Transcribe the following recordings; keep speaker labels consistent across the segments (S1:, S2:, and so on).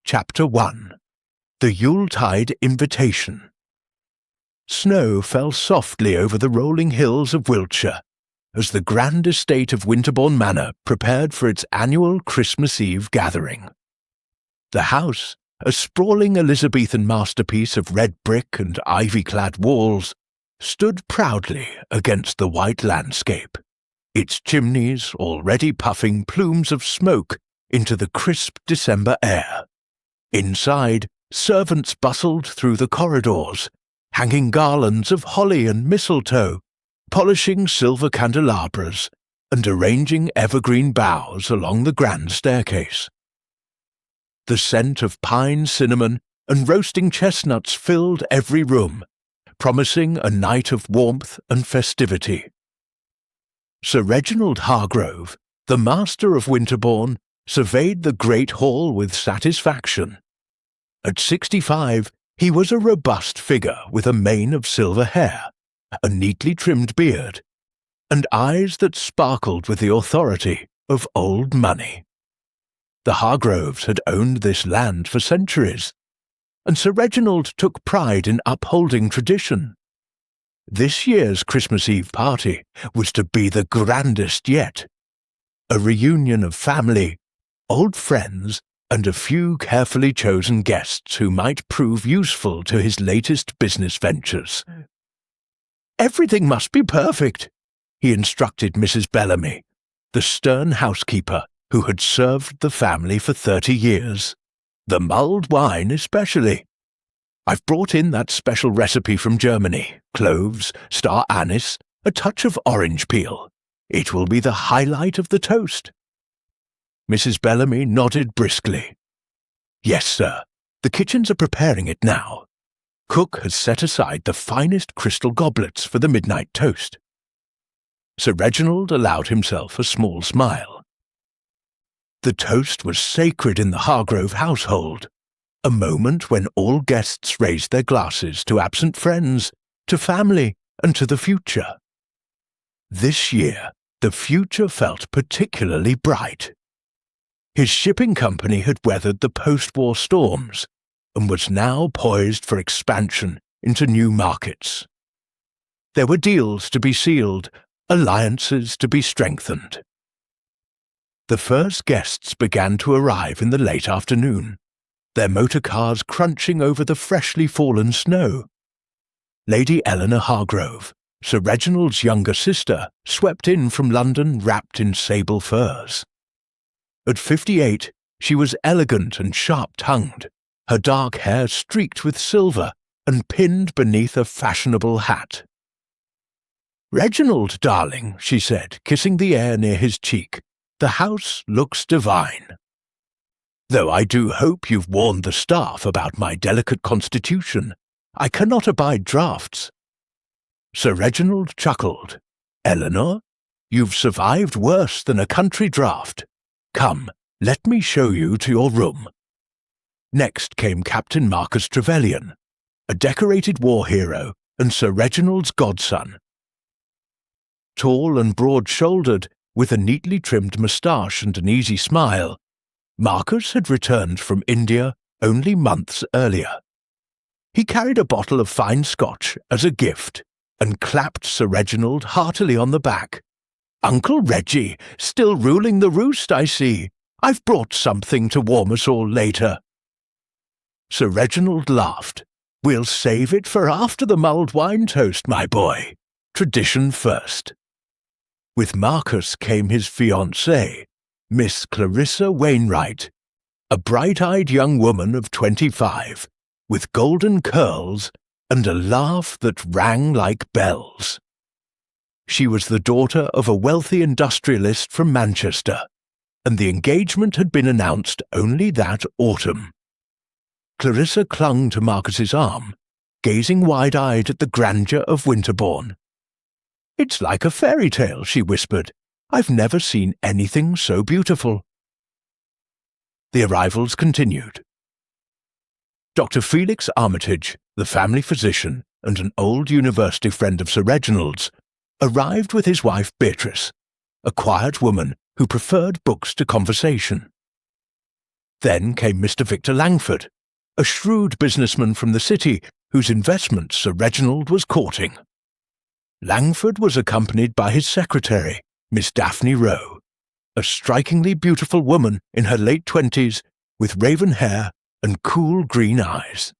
S1: Chapter 1. The Yuletide Invitation. Snow fell softly over the rolling hills of Wiltshire as the grand estate of Winterbourne Manor prepared for its annual Christmas Eve gathering. The house, a sprawling Elizabethan masterpiece of red brick and ivy-clad walls, stood proudly against the white landscape, its chimneys already puffing plumes of smoke into the crisp December air. Inside, servants bustled through the corridors, hanging garlands of holly and mistletoe, polishing silver candelabras, and arranging evergreen boughs along the grand staircase. The scent of pine, cinnamon, and roasting chestnuts filled every room, promising a night of warmth and festivity. Sir Reginald Hargrove, the master of Winterbourne, surveyed the great hall with satisfaction. At 65, he was a robust figure with a mane of silver hair, a neatly trimmed beard, and eyes that sparkled with the authority of old money. The Hargroves had owned this land for centuries, and Sir Reginald took pride in upholding tradition. This year's Christmas Eve party was to be the grandest yet. A reunion of family, old friends, and a few carefully chosen guests who might prove useful to his latest business ventures. "Everything must be perfect," he instructed Mrs. Bellamy, the stern housekeeper who had served the family for 30 years. "The mulled wine especially. I've brought in that special recipe from Germany, cloves, star anise, a touch of orange peel. It will be the highlight of the toast." Mrs. Bellamy nodded briskly. "Yes, sir. The kitchens are preparing it now. Cook has set aside the finest crystal goblets for the midnight toast." Sir Reginald allowed himself a small smile. The toast was sacred in the Hargrove household, a moment when all guests raised their glasses to absent friends, to family, and to the future. This year, the future felt particularly bright. His shipping company had weathered the post-war storms and was now poised for expansion into new markets. There were deals to be sealed, alliances to be strengthened. The first guests began to arrive in the late afternoon, their motor cars crunching over the freshly fallen snow. Lady Eleanor Hargrove, Sir Reginald's younger sister, swept in from London wrapped in sable furs. At 58, she was elegant and sharp-tongued, her dark hair streaked with silver and pinned beneath a fashionable hat. "Reginald, darling," she said, kissing the air near his cheek, "the house looks divine. Though I do hope you've warned the staff about my delicate constitution. I cannot abide draughts." Sir Reginald chuckled. "Eleanor, you've survived worse than a country draught. Come, let me show you to your room." Next came Captain Marcus Trevelyan, a decorated war hero and Sir Reginald's godson. Tall and broad-shouldered, with a neatly trimmed moustache and an easy smile, Marcus had returned from India only months earlier. He carried a bottle of fine Scotch as a gift and clapped Sir Reginald heartily on the back. "Uncle Reggie, still ruling the roost, I see. I've brought something to warm us all later." Sir Reginald laughed. "We'll save it for after the mulled wine toast, my boy. Tradition first." With Marcus came his fiancée, Miss Clarissa Wainwright, a bright-eyed young woman of 25, with golden curls and a laugh that rang like bells. She was the daughter of a wealthy industrialist from Manchester, and the engagement had been announced only that autumn. Clarissa clung to Marcus's arm, gazing wide-eyed at the grandeur of Winterbourne. "It's like a fairy tale," she whispered. "I've never seen anything so beautiful." The arrivals continued. Dr. Felix Armitage, the family physician and an old university friend of Sir Reginald's, arrived with his wife Beatrice, a quiet woman who preferred books to conversation. Then came Mr. Victor Langford, a shrewd businessman from the city whose investments Sir Reginald was courting. Langford was accompanied by his secretary, Miss Daphne Rowe, a strikingly beautiful woman in her late 20s with raven hair and cool green eyes.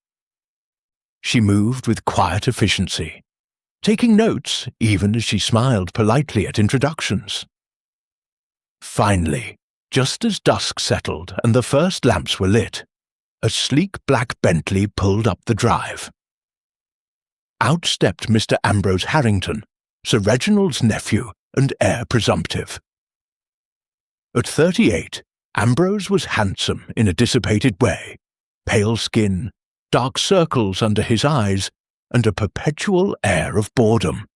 S1: She moved with quiet efficiency, taking notes even as she smiled politely at introductions. Finally, just as dusk settled and the first lamps were lit, a sleek black Bentley pulled up the drive. Out stepped Mr. Ambrose Harrington, Sir Reginald's nephew and heir presumptive. At 38, Ambrose was handsome in a dissipated way, pale skin, dark circles under his eyes, and a perpetual air of boredom.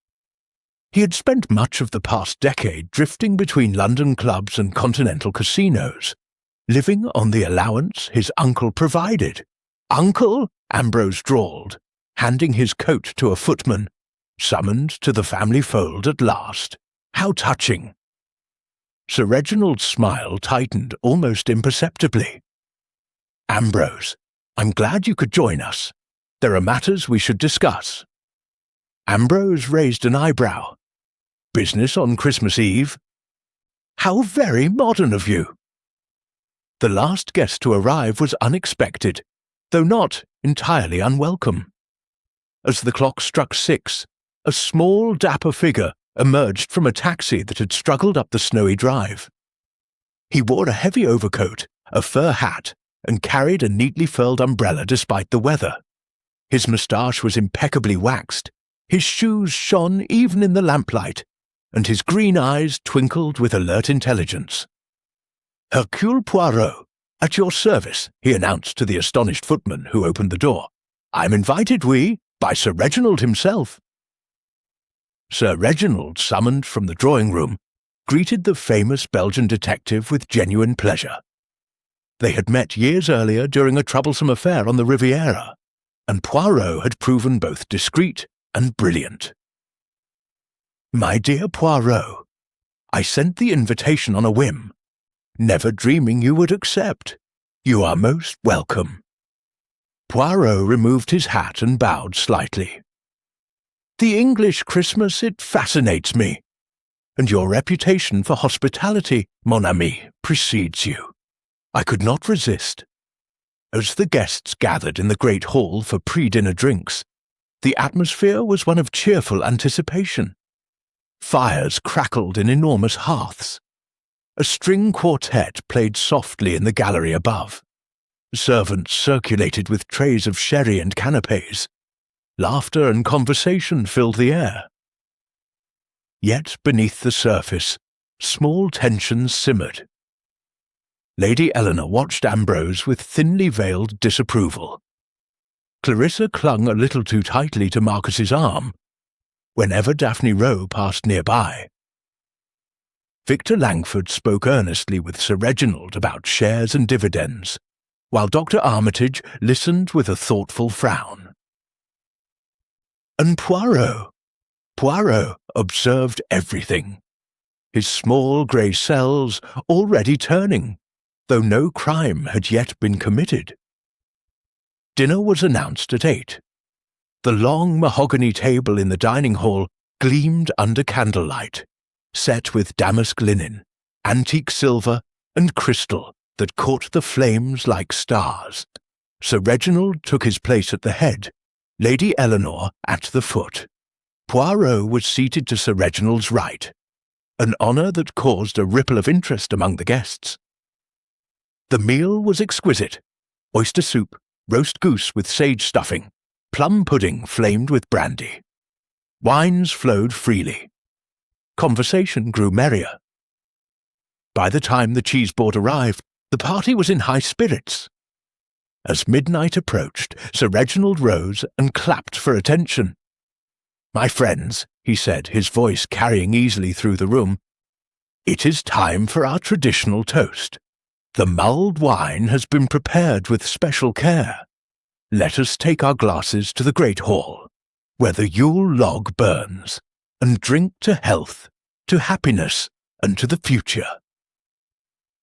S1: He had spent much of the past decade drifting between London clubs and continental casinos, living on the allowance his uncle provided. "Uncle?" Ambrose drawled, handing his coat to a footman, summoned to the family fold at last. "How touching!" Sir Reginald's smile tightened almost imperceptibly. "Ambrose, I'm glad you could join us. There are matters we should discuss." Ambrose raised an eyebrow. "Business on Christmas Eve?" "How very modern of you!" The last guest to arrive was unexpected, though not entirely unwelcome. As the clock struck 6, a small, dapper figure emerged from a taxi that had struggled up the snowy drive. He wore a heavy overcoat, a fur hat, and carried a neatly furled umbrella despite the weather. His moustache was impeccably waxed, his shoes shone even in the lamplight, and his green eyes twinkled with alert intelligence. "Hercule Poirot, at your service," he announced to the astonished footman who opened the door. "I'm invited, by Sir Reginald himself." Sir Reginald, summoned from the drawing-room, greeted the famous Belgian detective with genuine pleasure. They had met years earlier during a troublesome affair on the Riviera, and Poirot had proven both discreet and brilliant. "My dear Poirot, I sent the invitation on a whim, never dreaming you would accept. You are most welcome." Poirot removed his hat and bowed slightly. "The English Christmas, it fascinates me, and your reputation for hospitality, mon ami, precedes you. I could not resist." As the guests gathered in the great hall for pre-dinner drinks, the atmosphere was one of cheerful anticipation. Fires crackled in enormous hearths. A string quartet played softly in the gallery above. Servants circulated with trays of sherry and canapes. Laughter and conversation filled the air. Yet beneath the surface, small tensions simmered. Lady Eleanor watched Ambrose with thinly veiled disapproval. Clarissa clung a little too tightly to Marcus's arm whenever Daphne Rowe passed nearby. Victor Langford spoke earnestly with Sir Reginald about shares and dividends, while Dr. Armitage listened with a thoughtful frown. And Poirot observed everything, his small grey cells already turning, though no crime had yet been committed. Dinner was announced at 8. The long mahogany table in the dining hall gleamed under candlelight, set with damask linen, antique silver, and crystal that caught the flames like stars. Sir Reginald took his place at the head, Lady Eleanor at the foot. Poirot was seated to Sir Reginald's right, an honour that caused a ripple of interest among the guests. The meal was exquisite: oyster soup, roast goose with sage stuffing, plum pudding flamed with brandy. Wines flowed freely. Conversation grew merrier. By the time the cheese board arrived, the party was in high spirits. As midnight approached, Sir Reginald rose and clapped for attention. "My friends," he said, his voice carrying easily through the room, "it is time for our traditional toast. The mulled wine has been prepared with special care. Let us take our glasses to the great hall, where the Yule log burns, and drink to health, to happiness, and to the future."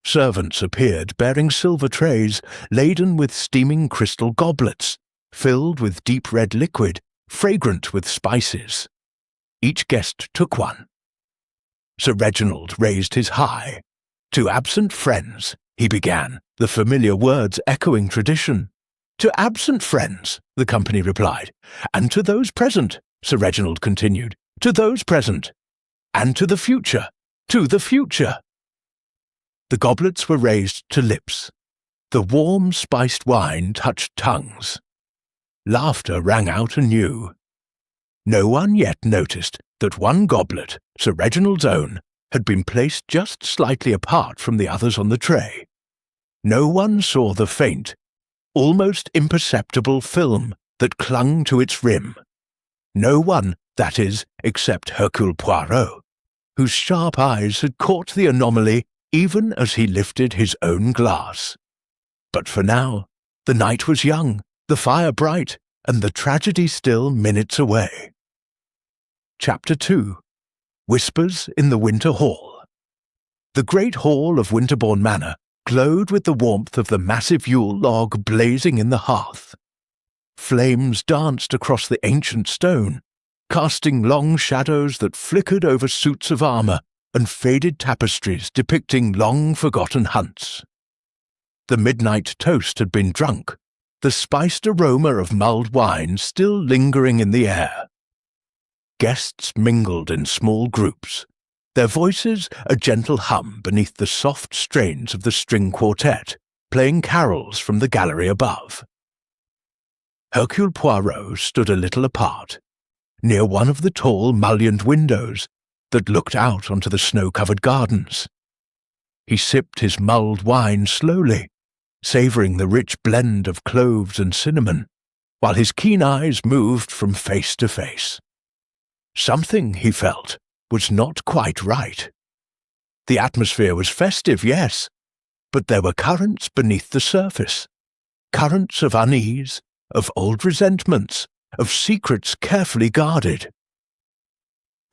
S1: Servants appeared bearing silver trays laden with steaming crystal goblets, filled with deep red liquid, fragrant with spices. Each guest took one. Sir Reginald raised his high. "To absent friends," he began, the familiar words echoing tradition. "To absent friends," the company replied. "And to those present," Sir Reginald continued, "to those present. And to the future, to the future." The goblets were raised to lips. The warm, spiced wine touched tongues. Laughter rang out anew. No one yet noticed that one goblet, Sir Reginald's own, had been placed just slightly apart from the others on the tray. No one saw the faint, almost imperceptible film that clung to its rim. No one, that is, except Hercule Poirot, whose sharp eyes had caught the anomaly even as he lifted his own glass. But for now, the night was young, the fire bright, and the tragedy still minutes away. Chapter 2. Whispers in the Winter Hall. The great hall of Winterbourne Manor glowed with the warmth of the massive Yule log blazing in the hearth. Flames danced across the ancient stone, casting long shadows that flickered over suits of armour and faded tapestries depicting long-forgotten hunts. The midnight toast had been drunk, the spiced aroma of mulled wine still lingering in the air. Guests mingled in small groups, their voices a gentle hum beneath the soft strains of the string quartet, playing carols from the gallery above. Hercule Poirot stood a little apart, near one of the tall mullioned windows that looked out onto the snow-covered gardens. He sipped his mulled wine slowly, savouring the rich blend of cloves and cinnamon, while his keen eyes moved from face to face. Something, he felt, was not quite right. The atmosphere was festive, yes, but there were currents beneath the surface, currents of unease, of old resentments, of secrets carefully guarded.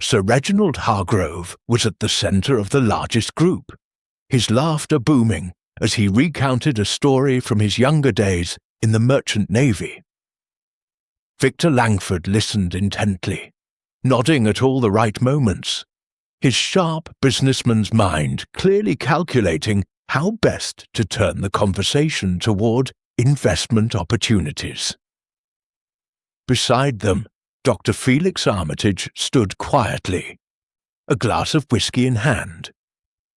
S1: Sir Reginald Hargrove was at the centre of the largest group, his laughter booming as he recounted a story from his younger days in the merchant navy. Victor Langford listened intently, nodding at all the right moments, his sharp businessman's mind clearly calculating how best to turn the conversation toward investment opportunities. Beside them, Dr. Felix Armitage stood quietly, a glass of whisky in hand.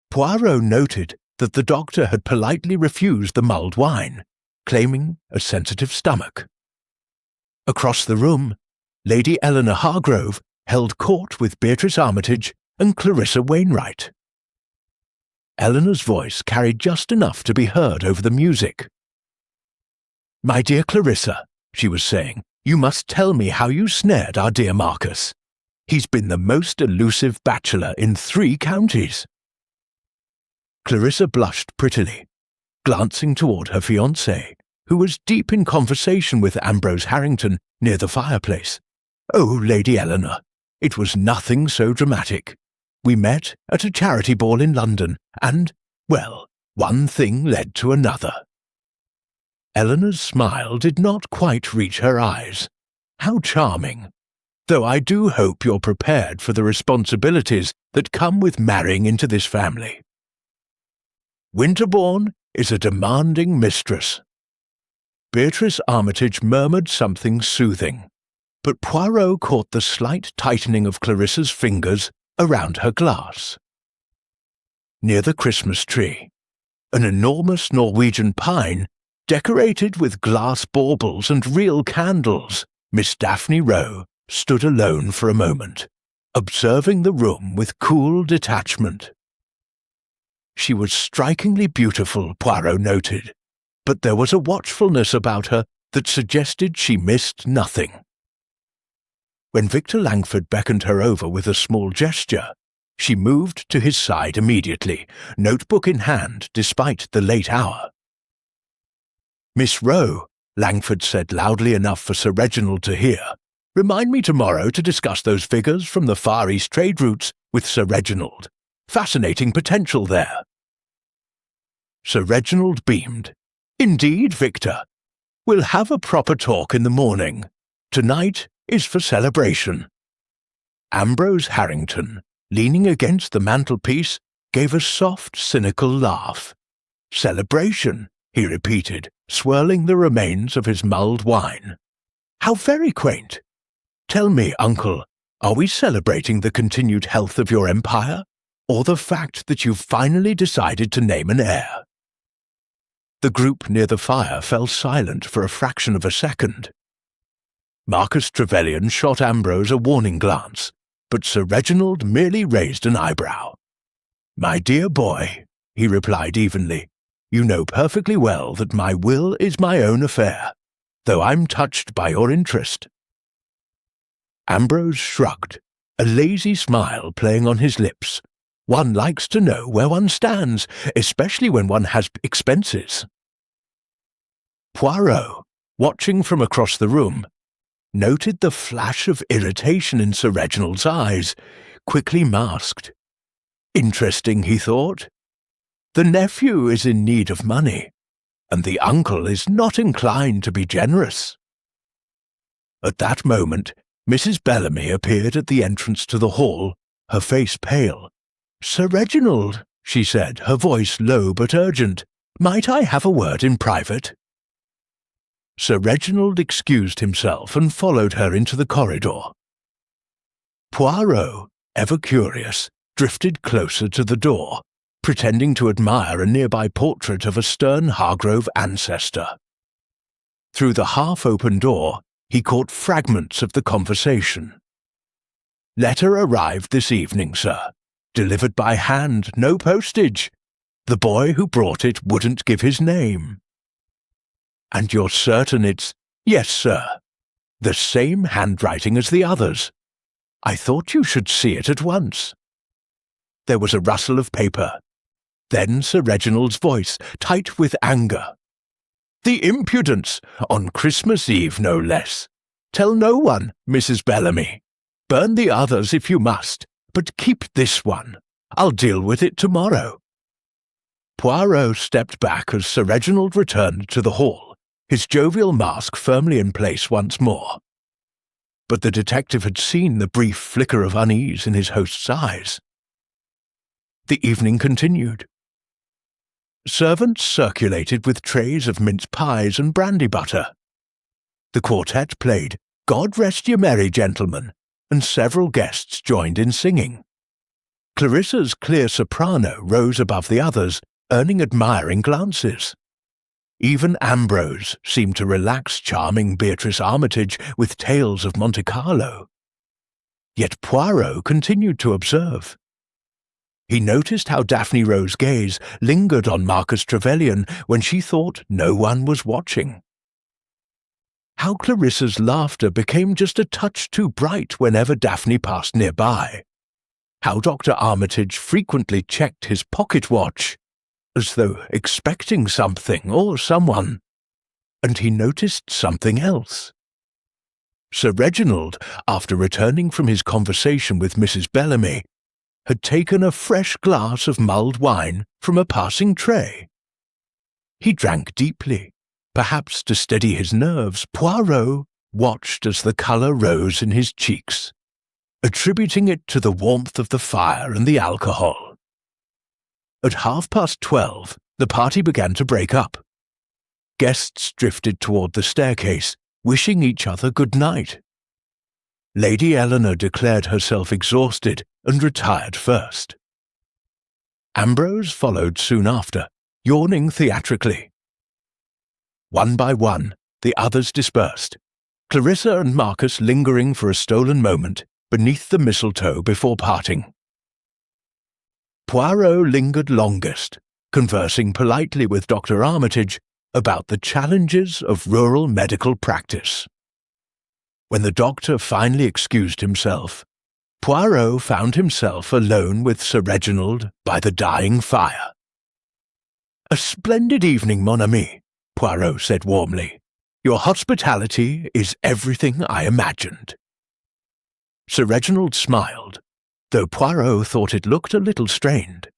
S1: Poirot noted that the doctor had politely refused the mulled wine, claiming a sensitive stomach. Across the room, Lady Eleanor Hargrove held court with Beatrice Armitage and Clarissa Wainwright. Eleanor's voice carried just enough to be heard over the music. "My dear Clarissa," she was saying, "you must tell me how you snared our dear Marcus. He's been the most elusive bachelor in 3 counties." Clarissa blushed prettily, glancing toward her fiancé, who was deep in conversation with Ambrose Harrington near the fireplace. "Oh, Lady Eleanor, it was nothing so dramatic. We met at a charity ball in London, and, well, one thing led to another." Eleanor's smile did not quite reach her eyes. How charming! Though I do hope you're prepared for the responsibilities that come with marrying into this family. Winterbourne is a demanding mistress. Beatrice Armitage murmured something soothing, but Poirot caught the slight tightening of Clarissa's fingers around her glass. Near the Christmas tree, an enormous Norwegian pine decorated with glass baubles and real candles, Miss Daphne Rowe stood alone for a moment, observing the room with cool detachment. She was strikingly beautiful, Poirot noted, but there was a watchfulness about her that suggested she missed nothing. When Victor Langford beckoned her over with a small gesture, she moved to his side immediately, notebook in hand despite the late hour. "Miss Rowe," Langford said loudly enough for Sir Reginald to hear, "remind me tomorrow to discuss those figures from the Far East trade routes with Sir Reginald. Fascinating potential there." Sir Reginald beamed. "Indeed, Victor. We'll have a proper talk in the morning. Tonight is for celebration." Ambrose Harrington, leaning against the mantelpiece, gave a soft, cynical laugh. "Celebration," he repeated, swirling the remains of his mulled wine. "How very quaint! Tell me, uncle, are we celebrating the continued health of your empire, or the fact that you've finally decided to name an heir?" The group near the fire fell silent for a fraction of a second. Marcus Trevelyan shot Ambrose a warning glance, but Sir Reginald merely raised an eyebrow. "My dear boy," he replied evenly, "you know perfectly well that my will is my own affair, though I'm touched by your interest." Ambrose shrugged, a lazy smile playing on his lips. One likes to know where one stands, especially when one has expenses. Poirot, watching from across the room, noted the flash of irritation in Sir Reginald's eyes, quickly masked. Interesting, he thought. The nephew is in need of money, and the uncle is not inclined to be generous. At that moment, Mrs. Bellamy appeared at the entrance to the hall, her face pale. "Sir Reginald," she said, her voice low but urgent, "might I have a word in private?" Sir Reginald excused himself and followed her into the corridor. Poirot, ever curious, drifted closer to the door, pretending to admire a nearby portrait of a stern Hargrove ancestor. Through the half-open door, he caught fragments of the conversation. "Letter arrived this evening, sir. Delivered by hand, no postage. The boy who brought it wouldn't give his name." "And you're certain it's—" "Yes, sir. The same handwriting as the others. I thought you should see it at once." There was a rustle of paper. Then Sir Reginald's voice, tight with anger. "The impudence! On Christmas Eve, no less. Tell no one, Mrs. Bellamy. Burn the others if you must, but keep this one. I'll deal with it tomorrow." Poirot stepped back as Sir Reginald returned to the hall, his jovial mask firmly in place once more. But the detective had seen the brief flicker of unease in his host's eyes. The evening continued. Servants circulated with trays of mince pies and brandy butter. The quartet played "God Rest Ye Merry Gentlemen," and several guests joined in singing. Clarissa's clear soprano rose above the others, earning admiring glances. Even Ambrose seemed to relax charming Beatrice Armitage with tales of Monte Carlo. Yet Poirot continued to observe. He noticed how Daphne Rose's gaze lingered on Marcus Trevelyan when she thought no one was watching. How Clarissa's laughter became just a touch too bright whenever Daphne passed nearby. How Dr. Armitage frequently checked his pocket watch, as though expecting something or someone. And he noticed something else. Sir Reginald, after returning from his conversation with Mrs. Bellamy, had taken a fresh glass of mulled wine from a passing tray. He drank deeply. Perhaps to steady his nerves, Poirot watched as the colour rose in his cheeks, attributing it to the warmth of the fire and the alcohol. At 12:30, the party began to break up. Guests drifted toward the staircase, wishing each other good night. Lady Eleanor declared herself exhausted and retired first. Ambrose followed soon after, yawning theatrically. One by one, the others dispersed, Clarissa and Marcus lingering for a stolen moment beneath the mistletoe before parting. Poirot lingered longest, conversing politely with Dr. Armitage about the challenges of rural medical practice. When the doctor finally excused himself, Poirot found himself alone with Sir Reginald by the dying fire. "A splendid evening, mon ami," Poirot said warmly. "Your hospitality is everything I imagined." Sir Reginald smiled, though Poirot thought it looked a little strained.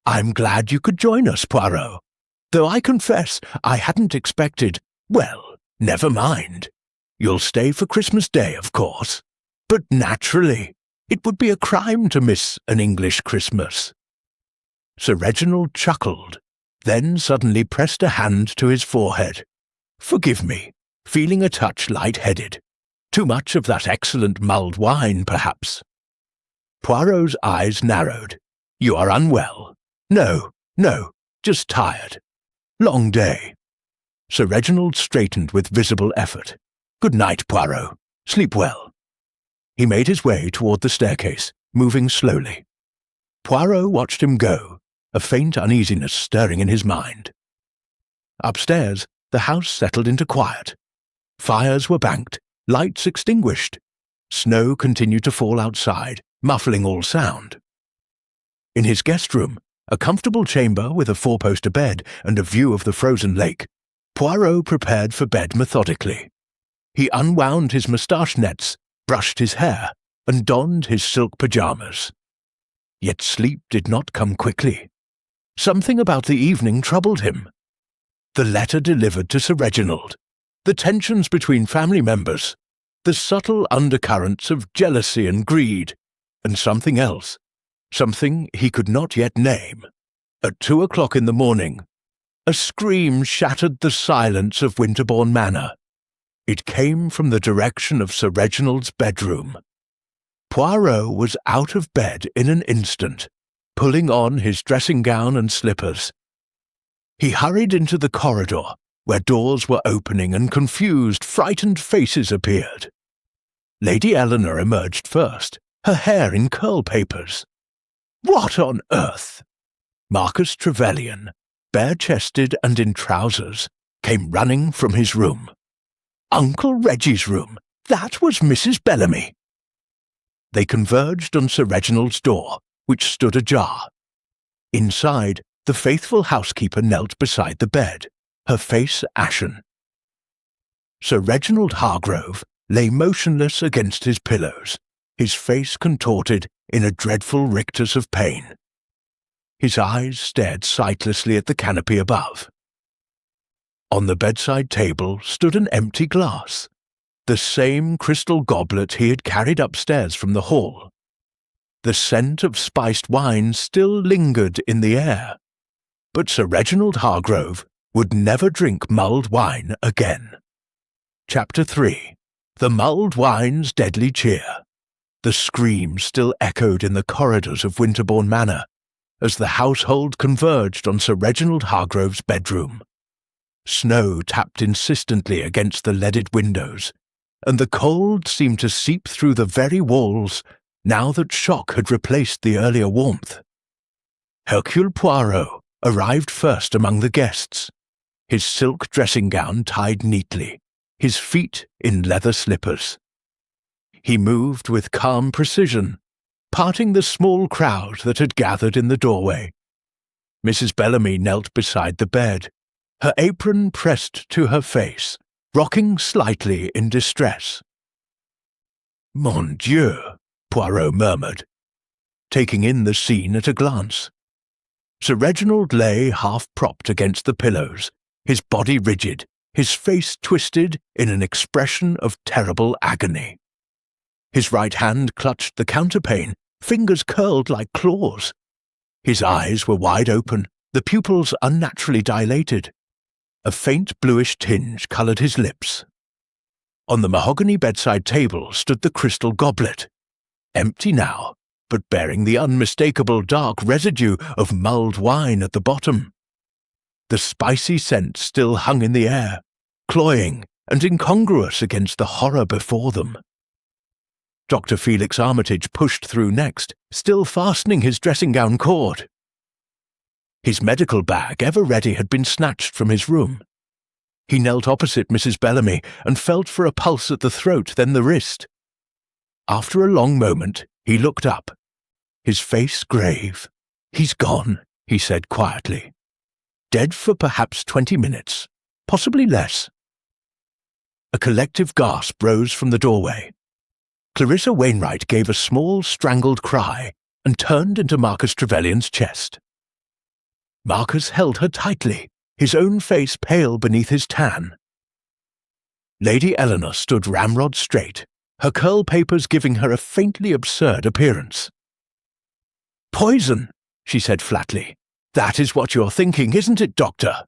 S1: I'm glad you could join us, Poirot. Though I confess I hadn't expected— well, never mind. You'll stay for Christmas Day, of course. But naturally, it would be a crime to miss an English Christmas." Sir Reginald chuckled, then suddenly pressed a hand to his forehead. "Forgive me, feeling a touch light-headed. Too much of that excellent mulled wine, perhaps." Poirot's eyes narrowed. "You are unwell." No, just tired. Long day." Sir Reginald straightened with visible effort. "Good night, Poirot. Sleep well." He made his way toward the staircase, moving slowly. Poirot watched him go, a faint uneasiness stirring in his mind. Upstairs, the house settled into quiet. Fires were banked, lights extinguished. Snow continued to fall outside, muffling all sound. In his guest room, a comfortable chamber with a four-poster bed and a view of the frozen lake, Poirot prepared for bed methodically. He unwound his moustache nets, brushed his hair, and donned his silk pyjamas. Yet sleep did not come quickly. Something about the evening troubled him. The letter delivered to Sir Reginald, the tensions between family members, the subtle undercurrents of jealousy and greed, and something else, something he could not yet name. At 2 o'clock in the morning, a scream shattered the silence of Winterbourne Manor. It came from the direction of Sir Reginald's bedroom. Poirot was out of bed in an instant, pulling on his dressing gown and slippers. He hurried into the corridor, where doors were opening and confused, frightened faces appeared. Lady Eleanor emerged first, her hair in curl papers. What on earth? Marcus Trevelyan, bare-chested and in trousers, came running from his room. Uncle Reggie's room. That was Mrs. Bellamy. They converged on Sir Reginald's door, which stood ajar. Inside, the faithful housekeeper knelt beside the bed, her face ashen. Sir Reginald Hargrove lay motionless against his pillows, his face contorted in a dreadful rictus of pain. His eyes stared sightlessly at the canopy above. On the bedside table stood an empty glass, the same crystal goblet he had carried upstairs from the hall. The scent of spiced wine still lingered in the air, but Sir Reginald Hargrove would never drink mulled wine again. Chapter 3. The Mulled Wine's Deadly Cheer. The scream still echoed in the corridors of Winterbourne Manor, as the household converged on Sir Reginald Hargrove's bedroom. Snow tapped insistently against the leaded windows, and the cold seemed to seep through the very walls now that shock had replaced the earlier warmth. Hercule Poirot arrived first among the guests, his silk dressing-gown tied neatly, his feet in leather slippers. He moved with calm precision, parting the small crowd that had gathered in the doorway. Mrs. Bellamy knelt beside the bed, her apron pressed to her face, rocking slightly in distress. "Mon Dieu," Poirot murmured, taking in the scene at a glance. Sir Reginald lay half-propped against the pillows, his body rigid, his face twisted in an expression of terrible agony. His right hand clutched the counterpane, fingers curled like claws. His eyes were wide open, the pupils unnaturally dilated. A faint bluish tinge coloured his lips. On the mahogany bedside table stood the crystal goblet, empty now, but bearing the unmistakable dark residue of mulled wine at the bottom. The spicy scent still hung in the air, cloying and incongruous against the horror before them. Dr. Felix Armitage pushed through next, still fastening his dressing-gown cord. His medical bag, ever ready, had been snatched from his room. He knelt opposite Mrs. Bellamy and felt for a pulse at the throat, then the wrist. After a long moment, he looked up, his face grave. "He's gone," he said quietly. "Dead for perhaps 20 minutes, possibly less." A collective gasp rose from the doorway. Clarissa Wainwright gave a small, strangled cry and turned into Marcus Trevelyan's chest. Marcus held her tightly, his own face pale beneath his tan. Lady Eleanor stood ramrod straight, her curl papers giving her a faintly absurd appearance. "Poison," she said flatly. "That is what you're thinking, isn't it, Doctor?"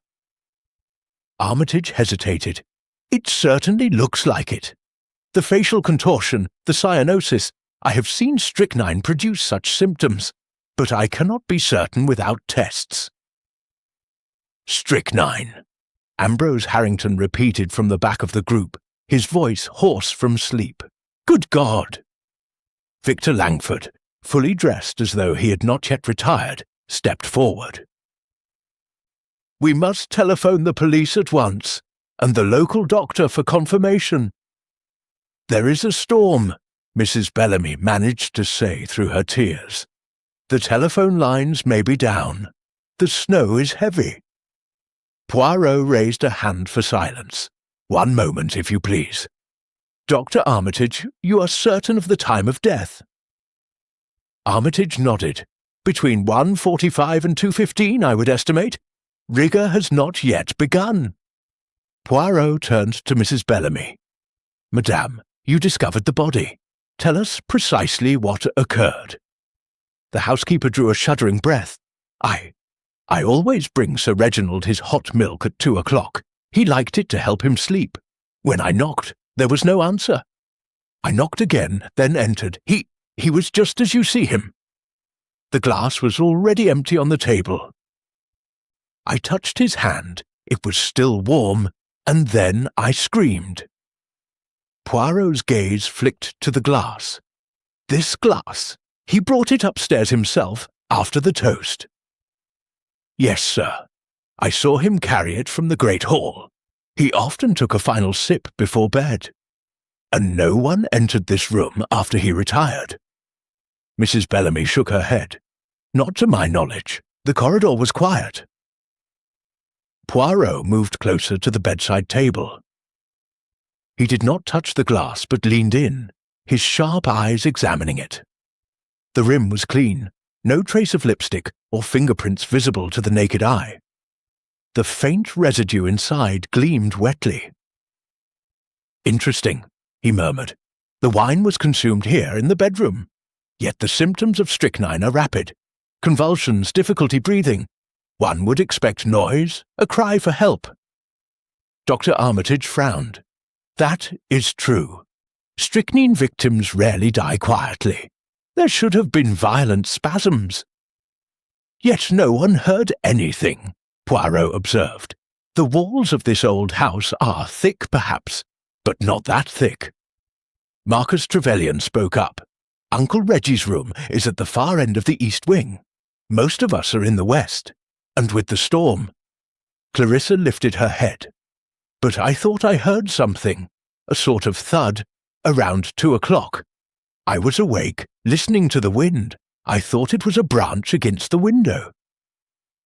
S1: Armitage hesitated. "It certainly looks like it. The facial contortion, the cyanosis, I have seen strychnine produce such symptoms, but I cannot be certain without tests." "Strychnine," Ambrose Harrington repeated from the back of the group, his voice hoarse from sleep. "Good God!" Victor Langford, fully dressed as though he had not yet retired, stepped forward. "We must telephone the police at once, and the local doctor for confirmation." "There is a storm," Mrs. Bellamy managed to say through her tears. "The telephone lines may be down. The snow is heavy." Poirot raised a hand for silence. "One moment, if you please. Dr. Armitage, you are certain of the time of death?" Armitage nodded. "Between 1:45 and 2:15, I would estimate. Rigour has not yet begun." Poirot turned to Mrs. Bellamy. "Madame, you discovered the body. Tell us precisely what occurred." The housekeeper drew a shuddering breath. I always bring Sir Reginald his hot milk at 2:00. He liked it to help him sleep. When I knocked, there was no answer. I knocked again, then entered. He was just as you see him. The glass was already empty on the table. I touched his hand. It was still warm, and then I screamed." Poirot's gaze flicked to the glass. "This glass? He brought it upstairs himself after the toast?" "Yes, sir. I saw him carry it from the great hall. He often took a final sip before bed. And no one entered this room after he retired." Mrs. Bellamy shook her head. "Not to my knowledge. The corridor was quiet." Poirot moved closer to the bedside table. He did not touch the glass but leaned in, his sharp eyes examining it. The rim was clean, no trace of lipstick or fingerprints visible to the naked eye. The faint residue inside gleamed wetly. "Interesting," he murmured. "The wine was consumed here in the bedroom. Yet the symptoms of strychnine are rapid. Convulsions, difficulty breathing. One would expect noise, a cry for help." Dr. Armitage frowned. "That is true. Strychnine victims rarely die quietly. There should have been violent spasms." "Yet no one heard anything," Poirot observed. "The walls of this old house are thick, perhaps, but not that thick." Marcus Trevelyan spoke up. "Uncle Reggie's room is at the far end of the east wing. Most of us are in the west. And with the storm—" Clarissa lifted her head. "But I thought I heard something, a sort of thud, around 2:00. I was awake, listening to the wind. I thought it was a branch against the window."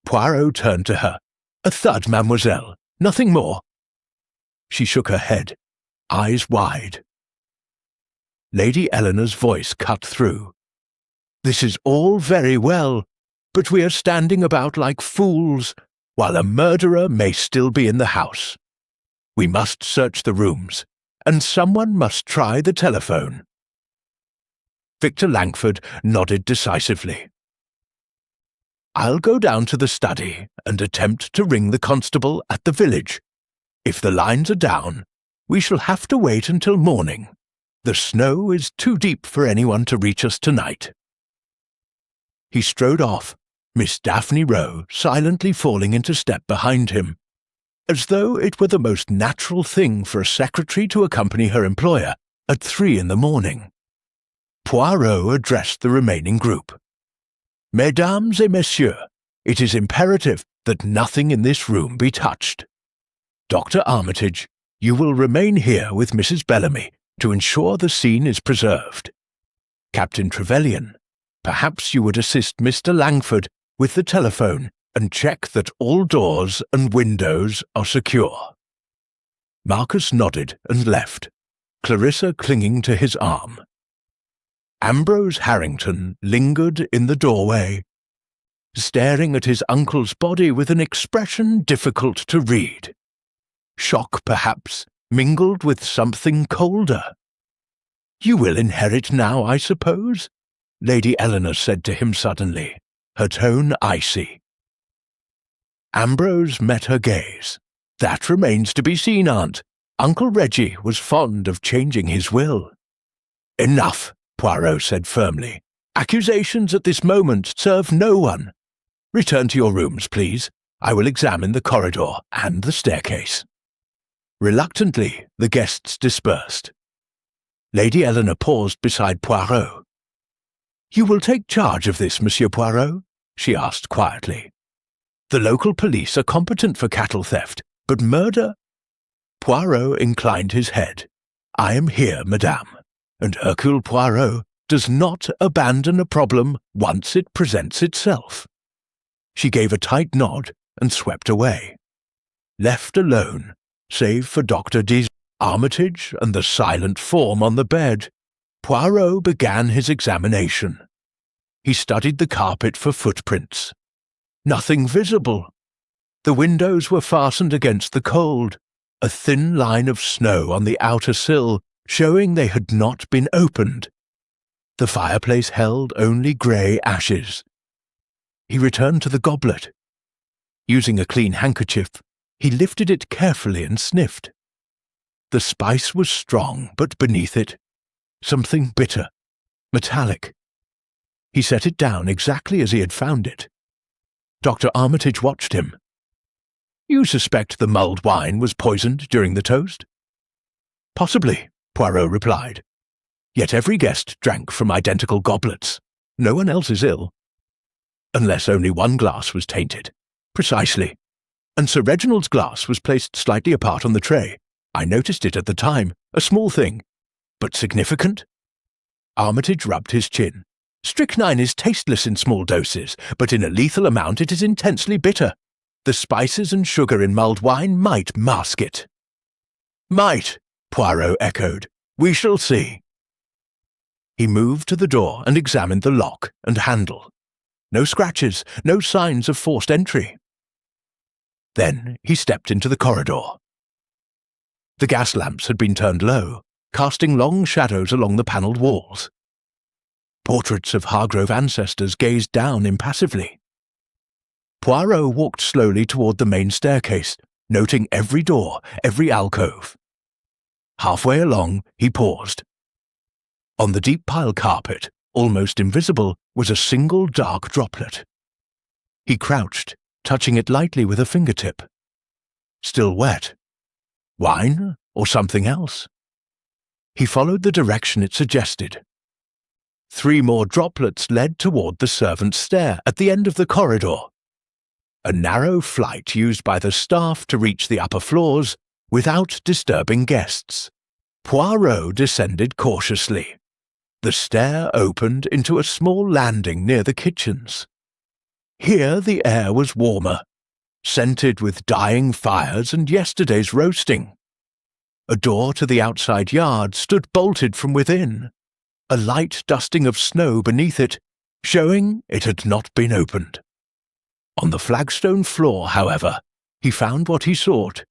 S1: Poirot turned to her. "A thud, mademoiselle, nothing more." She shook her head, eyes wide. Lady Eleanor's voice cut through. "This is all very well, but we are standing about like fools, while a murderer may still be in the house. We must search the rooms, and someone must try the telephone." Victor Langford nodded decisively. "I'll go down to the study and attempt to ring the constable at the village. If the lines are down, we shall have to wait until morning. The snow is too deep for anyone to reach us tonight." He strode off, Miss Daphne Rowe silently falling into step behind him, as though it were the most natural thing for a secretary to accompany her employer at 3 in the morning. Poirot addressed the remaining group. "Mesdames et messieurs, it is imperative that nothing in this room be touched. Dr. Armitage, you will remain here with Mrs. Bellamy to ensure the scene is preserved. Captain Trevelyan, perhaps you would assist Mr. Langford with the telephone and check that all doors and windows are secure." Marcus nodded and left, Clarissa clinging to his arm. Ambrose Harrington lingered in the doorway, staring at his uncle's body with an expression difficult to read. Shock, perhaps, mingled with something colder. "You will inherit now, I suppose?" Lady Eleanor said to him suddenly, her tone icy. Ambrose met her gaze. "That remains to be seen, Aunt. Uncle Reggie was fond of changing his will." "Enough," Poirot said firmly. "Accusations at this moment serve no one. Return to your rooms, please. I will examine the corridor and the staircase." Reluctantly, the guests dispersed. Lady Eleanor paused beside Poirot. "You will take charge of this, Monsieur Poirot?" she asked quietly. "The local police are competent for cattle theft, but murder—" Poirot inclined his head. "I am here, madame, and Hercule Poirot does not abandon a problem once it presents itself." She gave a tight nod and swept away. Left alone, save for Dr. Armitage and the silent form on the bed, Poirot began his examination. He studied the carpet for footprints. Nothing visible. The windows were fastened against the cold, a thin line of snow on the outer sill showing they had not been opened. The fireplace held only grey ashes. He returned to the goblet. Using a clean handkerchief, he lifted it carefully and sniffed. The spice was strong, but beneath it, something bitter, metallic. He set it down exactly as he had found it. Dr. Armitage watched him. "You suspect the mulled wine was poisoned during the toast?" "Possibly," Poirot replied. "Yet every guest drank from identical goblets. No one else is ill." "Unless only one glass was tainted." "Precisely. And Sir Reginald's glass was placed slightly apart on the tray. I noticed it at the time, a small thing, but significant." Armitage rubbed his chin. "Strychnine is tasteless in small doses, but in a lethal amount it is intensely bitter. The spices and sugar in mulled wine might mask it." "Might," Poirot echoed. "We shall see." He moved to the door and examined the lock and handle. No scratches, no signs of forced entry. Then he stepped into the corridor. The gas lamps had been turned low, casting long shadows along the panelled walls. Portraits of Hargrove ancestors gazed down impassively. Poirot walked slowly toward the main staircase, noting every door, every alcove. Halfway along, he paused. On the deep pile carpet, almost invisible, was a single dark droplet. He crouched, touching it lightly with a fingertip. Still wet. Wine or something else? He followed the direction it suggested. 3 more droplets led toward the servants' stair at the end of the corridor. A narrow flight used by the staff to reach the upper floors without disturbing guests. Poirot descended cautiously. The stair opened into a small landing near the kitchens. Here the air was warmer, scented with dying fires and yesterday's roasting. A door to the outside yard stood bolted from within, a light dusting of snow beneath it, showing it had not been opened. On the flagstone floor, however, he found what he sought,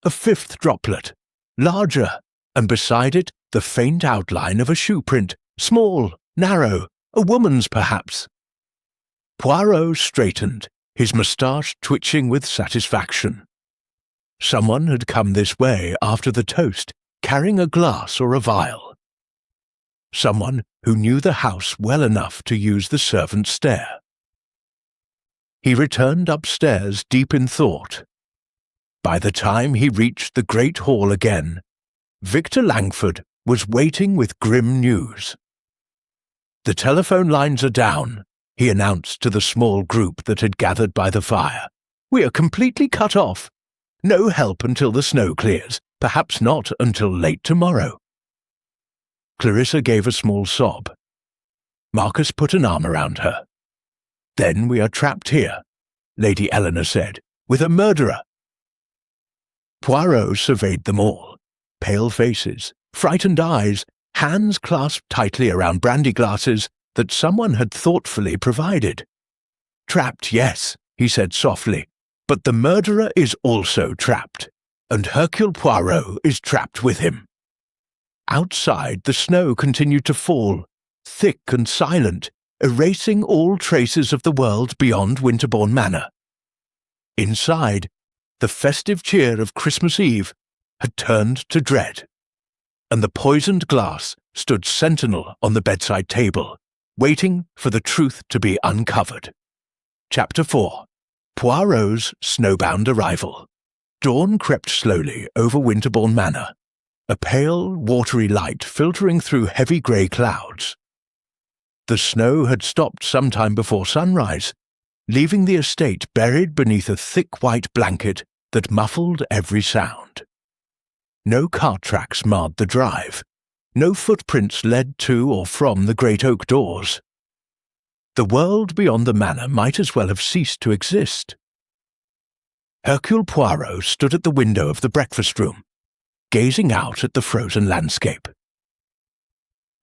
S1: a 5th droplet, larger, and beside it the faint outline of a shoe print, small, narrow, a woman's perhaps. Poirot straightened, his moustache twitching with satisfaction. Someone had come this way after the toast, carrying a glass or a vial. Someone who knew the house well enough to use the servants' stair. He returned upstairs deep in thought. By the time he reached the great hall again, Victor Langford was waiting with grim news. "The telephone lines are down," he announced to the small group that had gathered by the fire. "We are completely cut off. No help until the snow clears, perhaps not until late tomorrow." Clarissa gave a small sob. Marcus put an arm around her. "Then we are trapped here," Lady Eleanor said, "with a murderer." Poirot surveyed them all. Pale faces, frightened eyes, hands clasped tightly around brandy glasses that someone had thoughtfully provided. Trapped, yes, he said softly, but the murderer is also trapped, and Hercule Poirot is trapped with him. Outside, the snow continued to fall, thick and silent, erasing all traces of the world beyond Winterbourne Manor. Inside, the festive cheer of Christmas Eve had turned to dread, and the poisoned glass stood sentinel on the bedside table, waiting for the truth to be uncovered. Chapter 4. Poirot's snowbound arrival. Dawn crept slowly over Winterbourne Manor, a pale, watery light filtering through heavy grey clouds. The snow had stopped some time before sunrise, leaving the estate buried beneath a thick white blanket that muffled every sound. No cart tracks marred the drive. No footprints led to or from the great oak doors. The world beyond the manor might as well have ceased to exist. Hercule Poirot stood at the window of the breakfast room, gazing out at the frozen landscape.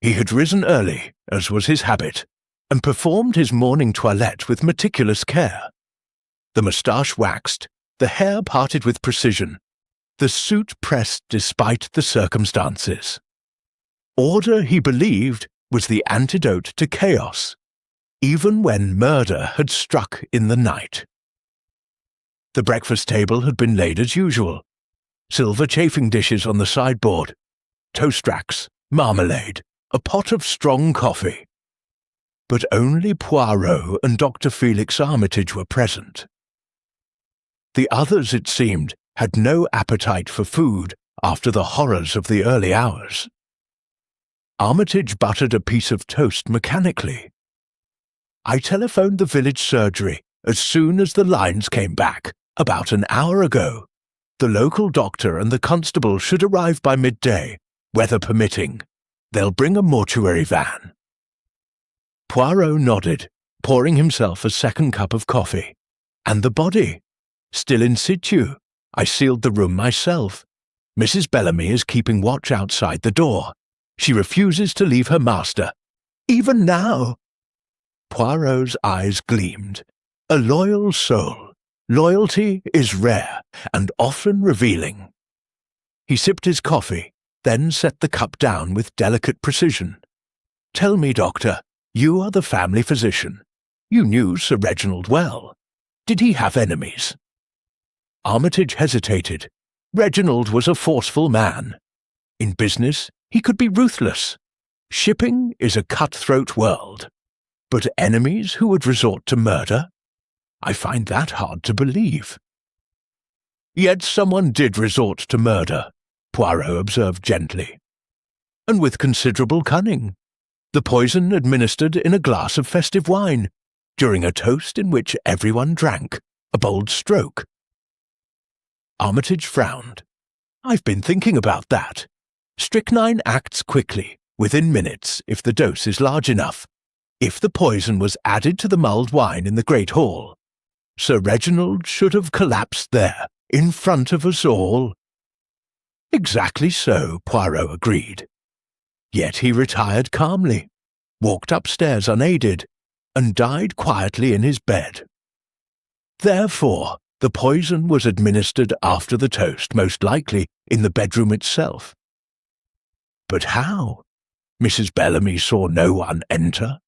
S1: He had risen early, as was his habit, and performed his morning toilette with meticulous care. The moustache waxed, the hair parted with precision, the suit pressed despite the circumstances. Order, he believed, was the antidote to chaos, even when murder had struck in the night. The breakfast table had been laid as usual. Silver chafing dishes on the sideboard, toast racks, marmalade, a pot of strong coffee. But only Poirot and Dr. Felix Armitage were present. The others, it seemed, had no appetite for food after the horrors of the early hours. Armitage buttered a piece of toast mechanically. I telephoned the village surgery as soon as the lines came back, about an hour ago. The local doctor and the constable should arrive by midday, weather permitting. They'll bring a mortuary van. Poirot nodded, pouring himself a second cup of coffee. And the body? Still in situ. I sealed the room myself. Mrs. Bellamy is keeping watch outside the door. She refuses to leave her master. Even now. Poirot's eyes gleamed. A loyal soul. Loyalty is rare and often revealing. He sipped his coffee, then set the cup down with delicate precision. Tell me, doctor, you are the family physician. You knew Sir Reginald well. Did he have enemies? Armitage hesitated. Reginald was a forceful man. In business, he could be ruthless. Shipping is a cutthroat world. But enemies who would resort to murder? I find that hard to believe. Yet someone did resort to murder, Poirot observed gently. And with considerable cunning. The poison administered in a glass of festive wine, during a toast in which everyone drank, a bold stroke. Armitage frowned. I've been thinking about that. Strychnine acts quickly, within minutes, if the dose is large enough. If the poison was added to the mulled wine in the great hall, Sir Reginald should have collapsed there, in front of us all. Exactly so, Poirot agreed. Yet he retired calmly, walked upstairs unaided, and died quietly in his bed. Therefore, the poison was administered after the toast, most likely in the bedroom itself. But how? Mrs. Bellamy saw no one enter.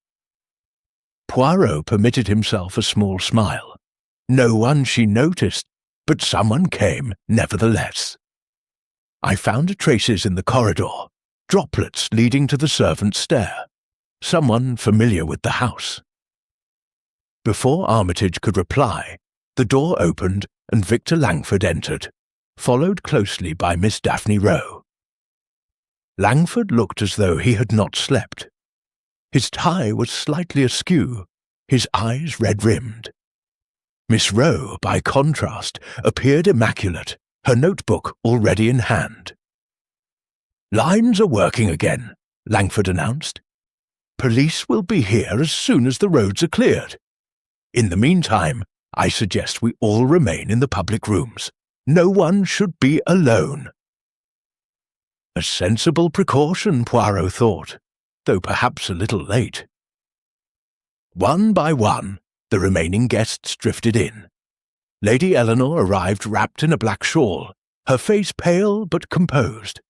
S1: Poirot permitted himself a small smile. No one, she noticed, but someone came nevertheless. I found traces in the corridor, droplets leading to the servants' stair. Someone familiar with the house. Before Armitage could reply, the door opened and Victor Langford entered, followed closely by Miss Daphne Rowe. Langford looked as though he had not slept. His tie was slightly askew, his eyes red-rimmed. Miss Rowe, by contrast, appeared immaculate, her notebook already in hand. "Lines are working again," Langford announced. "Police will be here as soon as the roads are cleared. In the meantime, I suggest we all remain in the public rooms. No one should be alone." A sensible precaution, Poirot thought, though perhaps a little late. One by one, The remaining guests drifted in. Lady Eleanor arrived wrapped in a black shawl, her face pale but composed.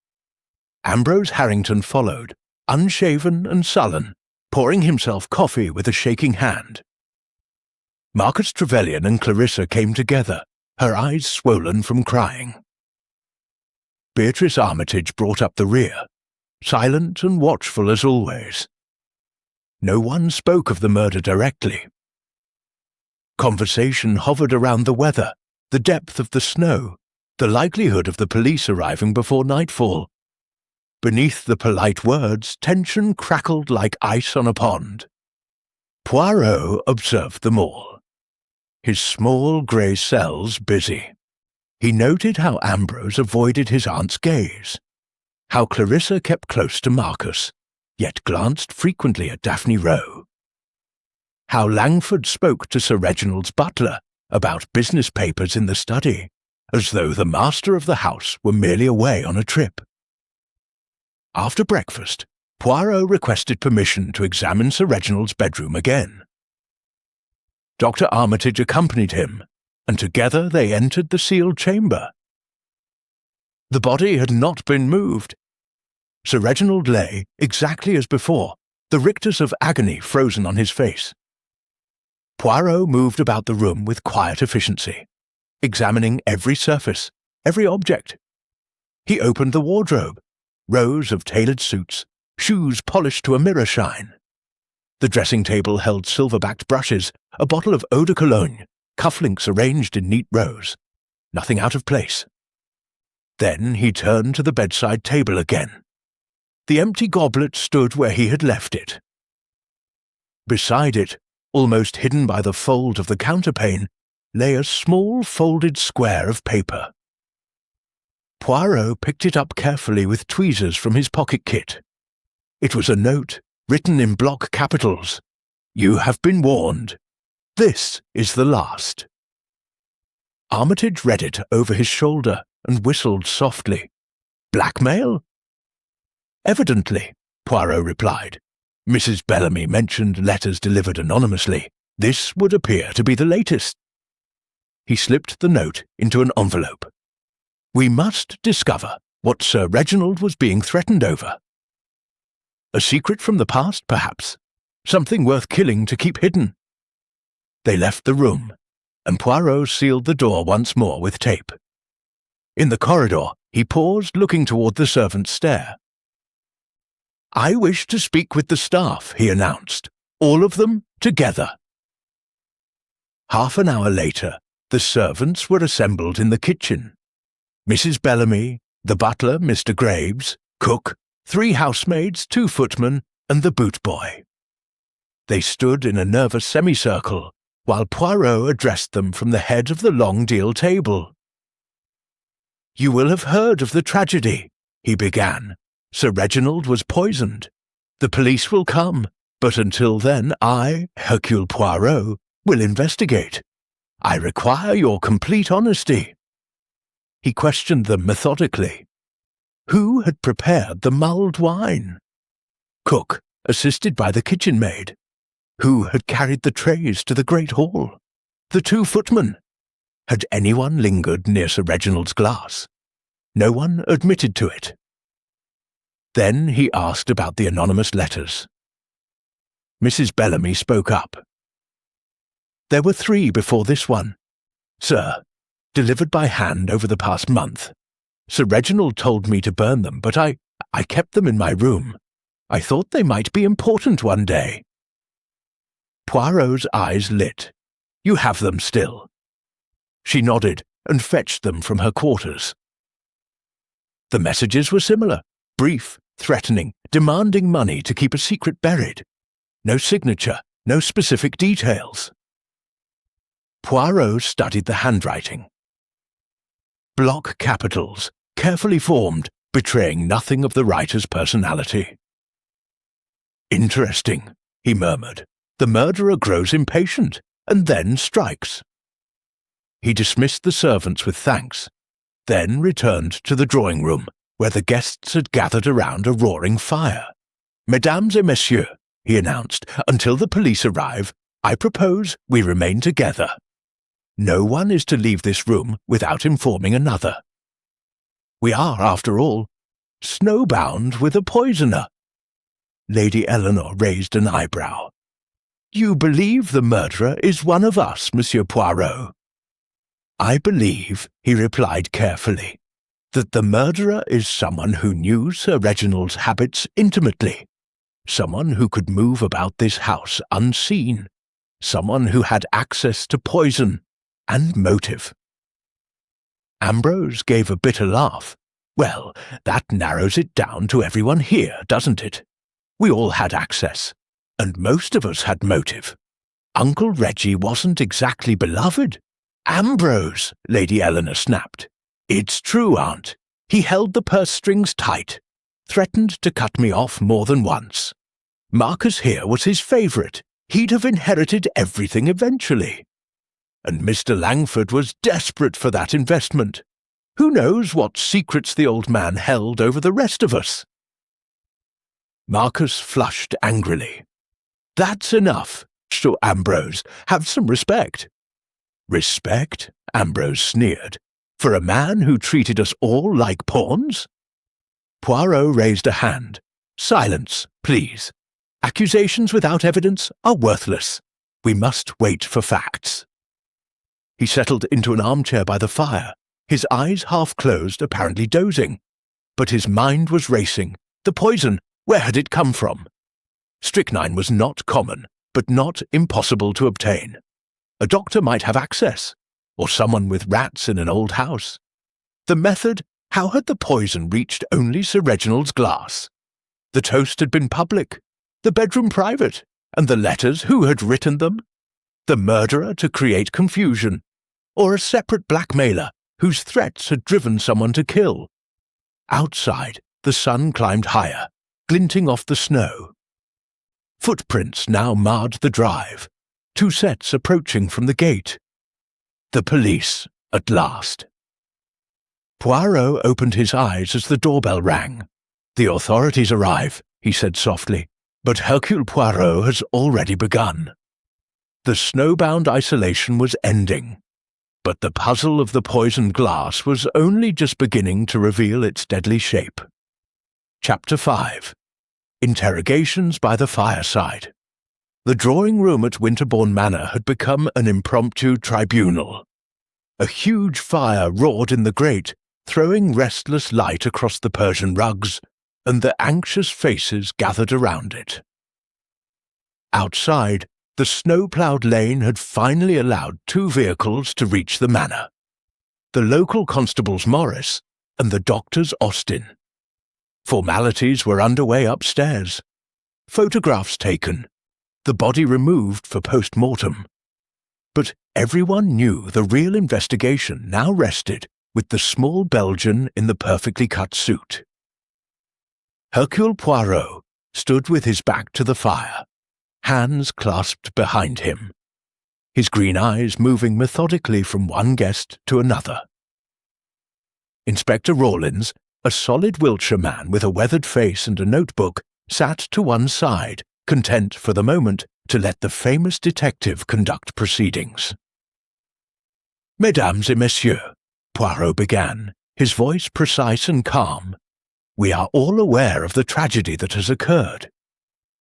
S1: Ambrose Harrington followed, unshaven and sullen, pouring himself coffee with a shaking hand. Marcus Trevelyan and Clarissa came together, her eyes swollen from crying. Beatrice Armitage brought up the rear, silent and watchful as always. No one spoke of the murder directly. Conversation hovered around the weather, the depth of the snow, the likelihood of the police arriving before nightfall. Beneath the polite words, tension crackled like ice on a pond. Poirot observed them all, his small grey cells busy. He noted how Ambrose avoided his aunt's gaze, how Clarissa kept close to Marcus, yet glanced frequently at Daphne Rowe, how Langford spoke to Sir Reginald's butler about business papers in the study, as though the master of the house were merely away on a trip. After breakfast, Poirot requested permission to examine Sir Reginald's bedroom again. Dr. Armitage accompanied him, and together they entered the sealed chamber. The body had not been moved. Sir Reginald lay exactly as before, the rictus of agony frozen on his face. Poirot moved about the room with quiet efficiency, examining every surface, every object. He opened the wardrobe, rows of tailored suits, shoes polished to a mirror shine. The dressing table held silver-backed brushes, a bottle of eau de cologne, cufflinks arranged in neat rows, nothing out of place. Then he turned to the bedside table again. The empty goblet stood where he had left it. Beside it, almost hidden by the fold of the counterpane, lay a small folded square of paper. Poirot picked it up carefully with tweezers from his pocket-kit. It was a note, written in block capitals. "You have been warned. This is the last." Armitage read it over his shoulder and whistled softly. "Blackmail?" "Evidently," Poirot replied. "Mrs. Bellamy mentioned letters delivered anonymously. This would appear to be the latest." He slipped the note into an envelope. "We must discover what Sir Reginald was being threatened over. A secret from the past, perhaps. Something worth killing to keep hidden." They left the room, and Poirot sealed the door once more with tape. In the corridor, he paused, looking toward the servants' stair. "I wish to speak with the staff," he announced. "All of them, together." Half an hour later, the servants were assembled in the kitchen. Mrs. Bellamy, the butler, Mr. Graves, cook, 3 housemaids, 2 footmen, and the boot boy. They stood in a nervous semicircle, while Poirot addressed them from the head of the long deal table. "You will have heard of the tragedy," he began. "Sir Reginald was poisoned. The police will come, but until then I, Hercule Poirot, will investigate. I require your complete honesty." He questioned them methodically. Who had prepared the mulled wine? Cook, assisted by the kitchen maid. Who had carried the trays to the great hall? The 2 footmen. Had anyone lingered near Sir Reginald's glass? No one admitted to it. Then he asked about the anonymous letters. Mrs. Bellamy spoke up. "There were 3 before this one, sir, delivered by hand over the past month. Sir Reginald told me to burn them, but I kept them in my room. I thought they might be important one day." Poirot's eyes lit. "You have them still?" She nodded and fetched them from her quarters. The messages were similar, brief, threatening, demanding money to keep a secret buried. No signature, no specific details. Poirot studied the handwriting. Block capitals, carefully formed, betraying nothing of the writer's personality. "Interesting," he murmured. "The murderer grows impatient, and then strikes." He dismissed the servants with thanks, then returned to the drawing room, where the guests had gathered around a roaring fire. "Mesdames et messieurs," he announced, "until the police arrive, I propose we remain together. No one is to leave this room without informing another. We are, after all, snowbound with a poisoner." Lady Eleanor raised an eyebrow. "You believe the murderer is one of us, Monsieur Poirot?" "I believe," he replied carefully, "that the murderer is someone who knew Sir Reginald's habits intimately, someone who could move about this house unseen, someone who had access to poison and motive." Ambrose gave a bitter laugh. "Well, that narrows it down to everyone here, doesn't it? We all had access, and most of us had motive. Uncle Reggie wasn't exactly beloved." "Ambrose," Lady Eleanor snapped. "It's true, Aunt. He held the purse strings tight, threatened to cut me off more than once. Marcus here was his favourite. He'd have inherited everything eventually. And Mr. Langford was desperate for that investment. Who knows what secrets the old man held over the rest of us?" Marcus flushed angrily. "That's enough, Sir Ambrose. Have some respect." "Respect?" Ambrose sneered. "For a man who treated us all like pawns?" Poirot raised a hand. "Silence, please. Accusations without evidence are worthless. We must wait for facts." He settled into an armchair by the fire, his eyes half closed, apparently dozing. But his mind was racing. The poison, where had it come from? Strychnine was not common, but not impossible to obtain. A doctor might have access, or someone with rats in an old house. The method, how had the poison reached only Sir Reginald's glass? The toast had been public, the bedroom private, and the letters, who had written them? The murderer to create confusion, or a separate blackmailer whose threats had driven someone to kill? Outside, the sun climbed higher, glinting off the snow. Footprints now marred the drive, 2 sets approaching from the gate. The police, at last. Poirot opened his eyes as the doorbell rang. "The authorities arrive," he said softly, "but Hercule Poirot has already begun." The snowbound isolation was ending, but the puzzle of the poisoned glass was only just beginning to reveal its deadly shape. Chapter 5. Interrogations by the Fireside. The drawing-room at Winterbourne Manor had become an impromptu tribunal. A huge fire roared in the grate, throwing restless light across the Persian rugs, and the anxious faces gathered around it. Outside, the snow-ploughed lane had finally allowed 2 vehicles to reach the manor. The local constable's Morris and the doctor's Austin. Formalities were underway upstairs. Photographs taken, the body removed for post-mortem. But everyone knew the real investigation now rested with the small Belgian in the perfectly cut suit. Hercule Poirot stood with his back to the fire, hands clasped behind him, his green eyes moving methodically from one guest to another. Inspector Rawlins, a solid Wiltshire man with a weathered face and a notebook, sat to one side, content for the moment to let the famous detective conduct proceedings. "Mesdames et messieurs," Poirot began, his voice precise and calm, "we are all aware of the tragedy that has occurred.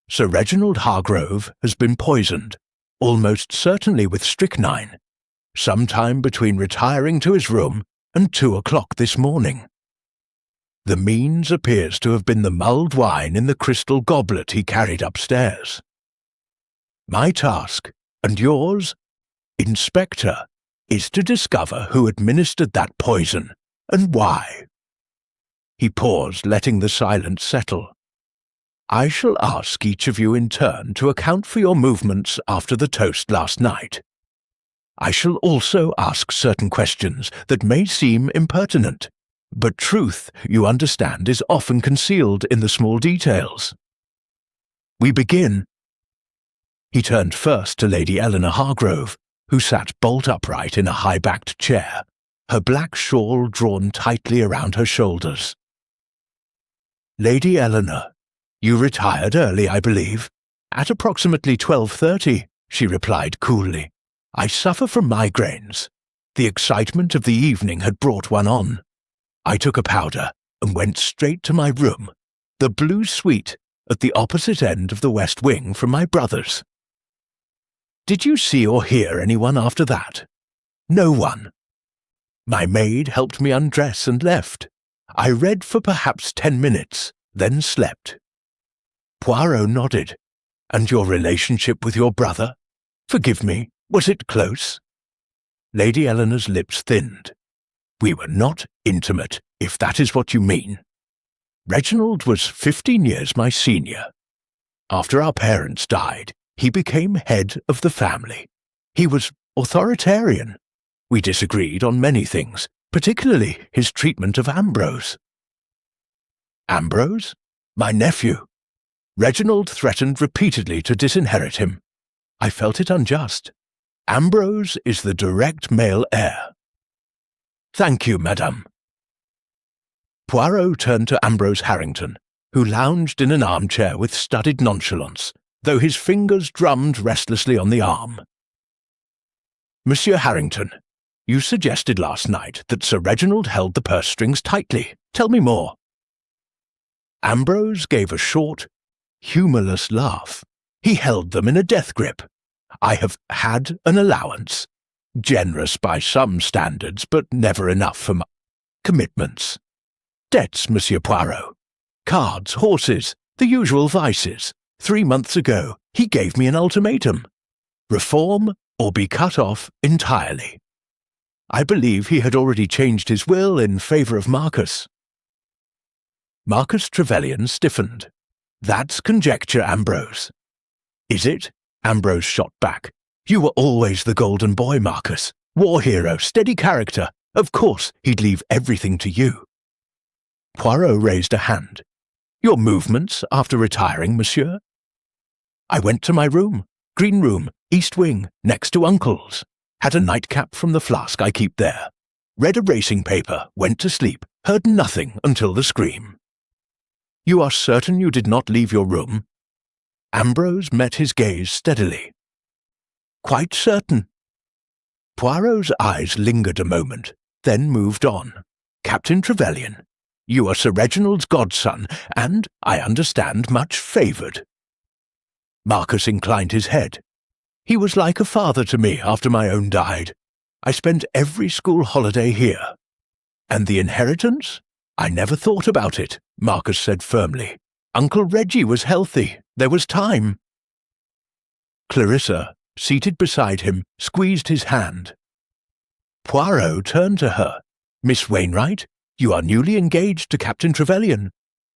S1: Sir Reginald Hargrove has been poisoned, almost certainly with strychnine, sometime between retiring to his room and 2 o'clock this morning. The means appears to have been the mulled wine in the crystal goblet he carried upstairs. My task, and yours, Inspector, is to discover who administered that poison, and why." He paused, letting the silence settle. "I shall ask each of you in turn to account for your movements after the toast last night. I shall also ask certain questions that may seem impertinent, but truth, you understand, is often concealed in the small details. We begin." He turned first to Lady Eleanor Hargrove, who sat bolt upright in a high-backed chair, her black shawl drawn tightly around her shoulders. "Lady Eleanor, you retired early, I believe, at approximately 12:30, she replied coolly. "I suffer from migraines. The excitement of the evening had brought one on. I took a powder and went straight to my room, the blue suite at the opposite end of the west wing from my brother's." "Did you see or hear anyone after that?" "No one. My maid helped me undress and left. I read for perhaps 10 minutes, then slept." Poirot nodded. "And your relationship with your brother? Forgive me, was it close?" Lady Eleanor's lips thinned. "We were not intimate, if that is what you mean. Reginald was 15 years my senior. After our parents died, he became head of the family. He was authoritarian. We disagreed on many things, particularly his treatment of Ambrose." "Ambrose? My nephew. Reginald threatened repeatedly to disinherit him. I felt it unjust. Ambrose is the direct male heir." "Thank you, madame." Poirot turned to Ambrose Harrington, who lounged in an armchair with studied nonchalance, though his fingers drummed restlessly on the arm. "Monsieur Harrington, you suggested last night that Sir Reginald held the purse strings tightly. Tell me more." Ambrose gave a short, humourless laugh. "He held them in a death grip. I have had an allowance, generous by some standards, but never enough for my commitments. Debts, Monsieur Poirot. Cards, horses, the usual vices. 3 months ago, he gave me an ultimatum. Reform or be cut off entirely. I believe he had already changed his will in favour of Marcus." Marcus Trevelyan stiffened. "That's conjecture, Ambrose." "Is it?" Ambrose shot back. "You were always the golden boy, Marcus. War hero, steady character. Of course he'd leave everything to you." Poirot raised a hand. "Your movements after retiring, monsieur?" "I went to my room. Green room, east wing, next to Uncle's. Had a nightcap from the flask I keep there. Read a racing paper, went to sleep, heard nothing until the scream." "You are certain you did not leave your room?" Ambrose met his gaze steadily. "Quite certain." Poirot's eyes lingered a moment, then moved on. "Captain Trevelyan, you are Sir Reginald's godson, and, I understand, much favoured." Marcus inclined his head. "He was like a father to me after my own died. I spent every school holiday here." "And the inheritance? I never thought about it," Marcus said firmly. "Uncle Reggie was healthy. There was time." Clarissa, seated beside him, squeezed his hand. Poirot turned to her. "Miss Wainwright, you are newly engaged to Captain Trevelyan.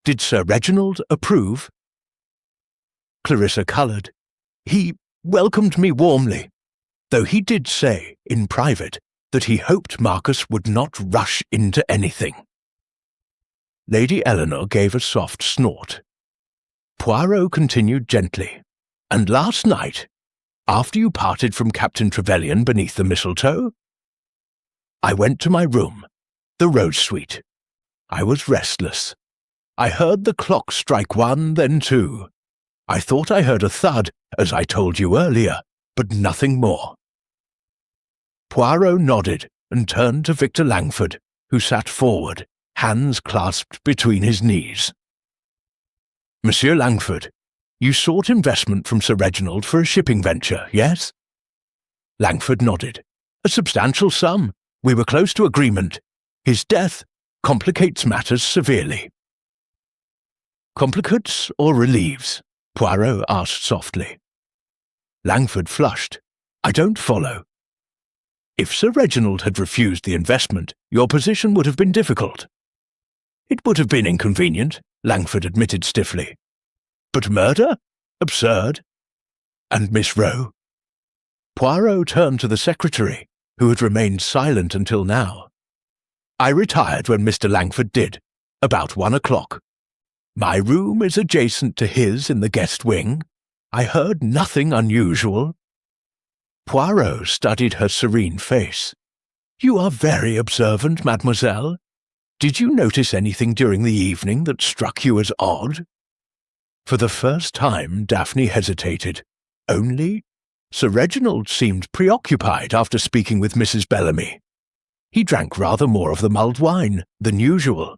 S1: Did Sir Reginald approve?" Clarissa coloured. "He welcomed me warmly, though he did say, in private, that he hoped Marcus would not rush into anything." Lady Eleanor gave a soft snort. Poirot continued gently. "And last night, after you parted from Captain Trevelyan beneath the mistletoe?" "I went to my room, the Rose Suite. I was restless. I heard the clock strike 1, then 2. I thought I heard a thud, as I told you earlier, but nothing more." Poirot nodded and turned to Victor Langford, who sat forward, hands clasped between his knees. "Monsieur Langford, you sought investment from Sir Reginald for a shipping venture, yes?" Langford nodded. "A substantial sum. We were close to agreement. His death complicates matters severely." "Complicates or relieves?" Poirot asked softly. Langford flushed. "I don't follow." "If Sir Reginald had refused the investment, your position would have been difficult." "It would have been inconvenient," Langford admitted stiffly. "But murder? Absurd. And Miss Rowe?" Poirot turned to the secretary, who had remained silent until now. "I retired when Mr. Langford did, about 1 o'clock. My room is adjacent to his in the guest wing. I heard nothing unusual." Poirot studied her serene face. "You are very observant, mademoiselle. Did you notice anything during the evening that struck you as odd?" For the first time Daphne hesitated. Only Sir Reginald seemed preoccupied after speaking with Mrs. Bellamy. He drank rather more of the mulled wine than usual.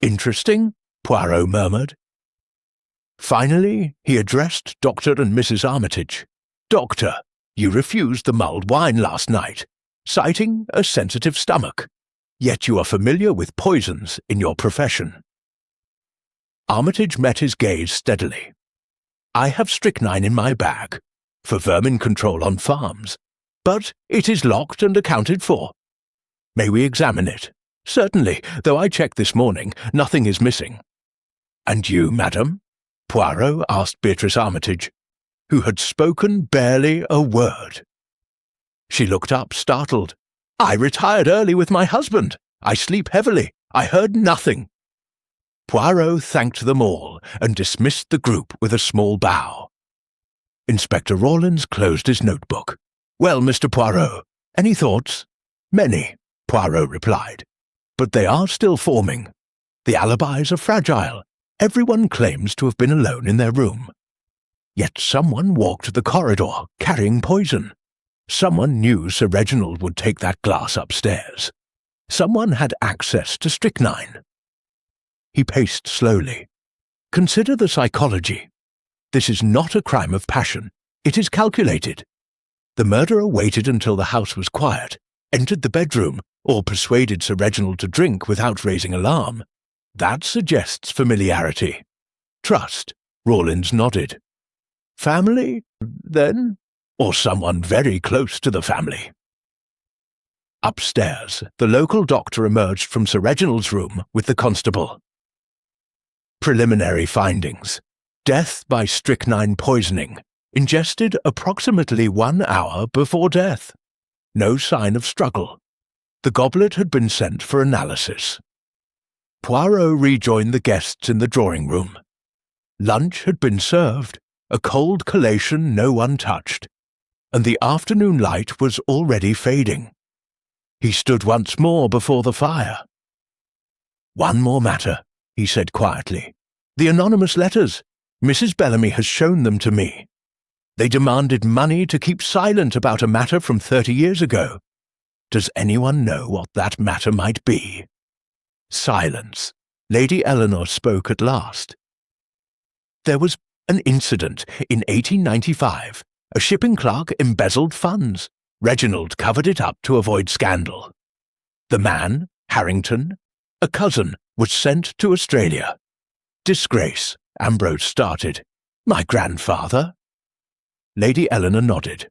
S1: "Interesting," Poirot murmured. Finally, he addressed Dr. and Mrs. Armitage. "Doctor, you refused the mulled wine last night, citing a sensitive stomach, yet you are familiar with poisons in your profession." Armitage met his gaze steadily. "I have strychnine in my bag, for vermin control on farms, but it is locked and accounted for. May we examine it? Certainly, though I checked this morning, nothing is missing." "And you, madam?" Poirot asked Beatrice Armitage, who had spoken barely a word. She looked up, startled. "I retired early with my husband. I sleep heavily. I heard nothing." Poirot thanked them all and dismissed the group with a small bow. Inspector Rawlins closed his notebook. "Well, Mr. Poirot, any thoughts?" "Many," Poirot replied. "But they are still forming. The alibis are fragile. Everyone claims to have been alone in their room. Yet someone walked the corridor, carrying poison. Someone knew Sir Reginald would take that glass upstairs. Someone had access to strychnine." He paced slowly. "Consider the psychology. This is not a crime of passion. It is calculated. The murderer waited until the house was quiet, entered the bedroom, or persuaded Sir Reginald to drink without raising alarm. That suggests familiarity. Trust." Rawlins nodded. "Family, then? Or someone very close to the family?" Upstairs, the local doctor emerged from Sir Reginald's room with the constable. Preliminary findings. Death by strychnine poisoning, ingested approximately 1 hour before death. No sign of struggle. The goblet had been sent for analysis. Poirot rejoined the guests in the drawing-room. Lunch had been served, a cold collation no one touched, and the afternoon light was already fading. He stood once more before the fire. "One more matter," he said quietly. "The anonymous letters. Mrs. Bellamy has shown them to me. They demanded money to keep silent about a matter from 30 years ago. Does anyone know what that matter might be?" Silence. Lady Eleanor spoke at last. "There was an incident in 1895. A shipping clerk embezzled funds. Reginald covered it up to avoid scandal. The man, Harrington, a cousin, was sent to Australia. Disgrace," Ambrose started. "My grandfather?" Lady Eleanor nodded.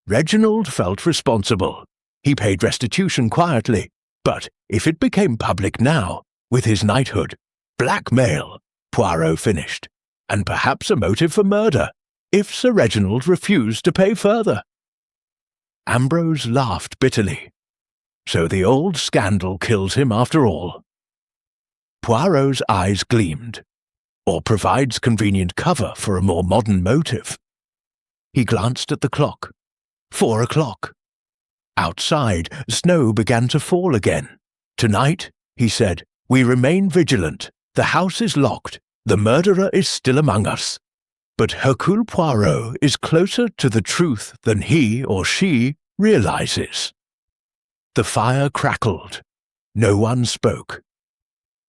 S1: "Reginald felt responsible. He paid restitution quietly, but if it became public now, with his knighthood, blackmail," Poirot finished, "and perhaps a motive for murder, if Sir Reginald refused to pay further." Ambrose laughed bitterly. "So the old scandal kills him after all." Poirot's eyes gleamed. "Or provides convenient cover for a more modern motive." He glanced at the clock. 4 o'clock. Outside, snow began to fall again. "Tonight," he said, "we remain vigilant. The house is locked. The murderer is still among us. But Hercule Poirot is closer to the truth than he or she realizes." The fire crackled. No one spoke.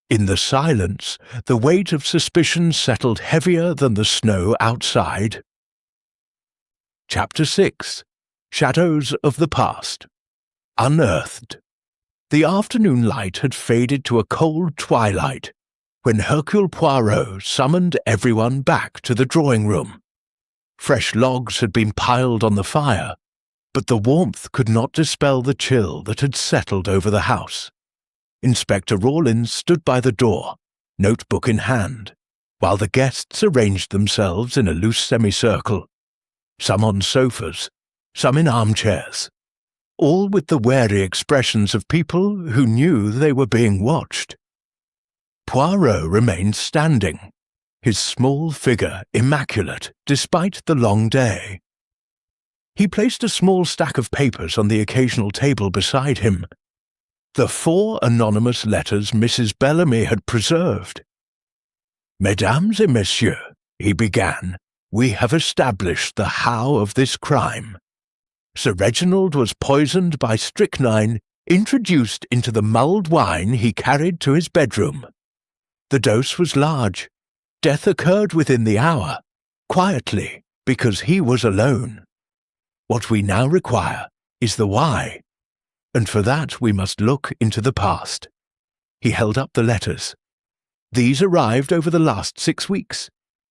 S1: In the silence, the weight of suspicion settled heavier than the snow outside. Chapter 6. Shadows of the Past. Unearthed. The afternoon light had faded to a cold twilight when Hercule Poirot summoned everyone back to the drawing-room. Fresh logs had been piled on the fire, but the warmth could not dispel the chill that had settled over the house. Inspector Rawlins stood by the door, notebook in hand, while the guests arranged themselves in a loose semicircle, some on sofas, some in armchairs, all with the wary expressions of people who knew they were being watched. Poirot remained standing, his small figure immaculate despite the long day. He placed a small stack of papers on the occasional table beside him. The 4 anonymous letters Mrs. Bellamy had preserved. "Mesdames et messieurs," he began, We have established the how of this crime. Sir Reginald was poisoned by strychnine introduced into the mulled wine he carried to his bedroom. The dose was large. Death occurred within the hour, quietly, because he was alone. What we now require is the why, and for that we must look into the past. He held up the letters. These arrived over the last 6 weeks.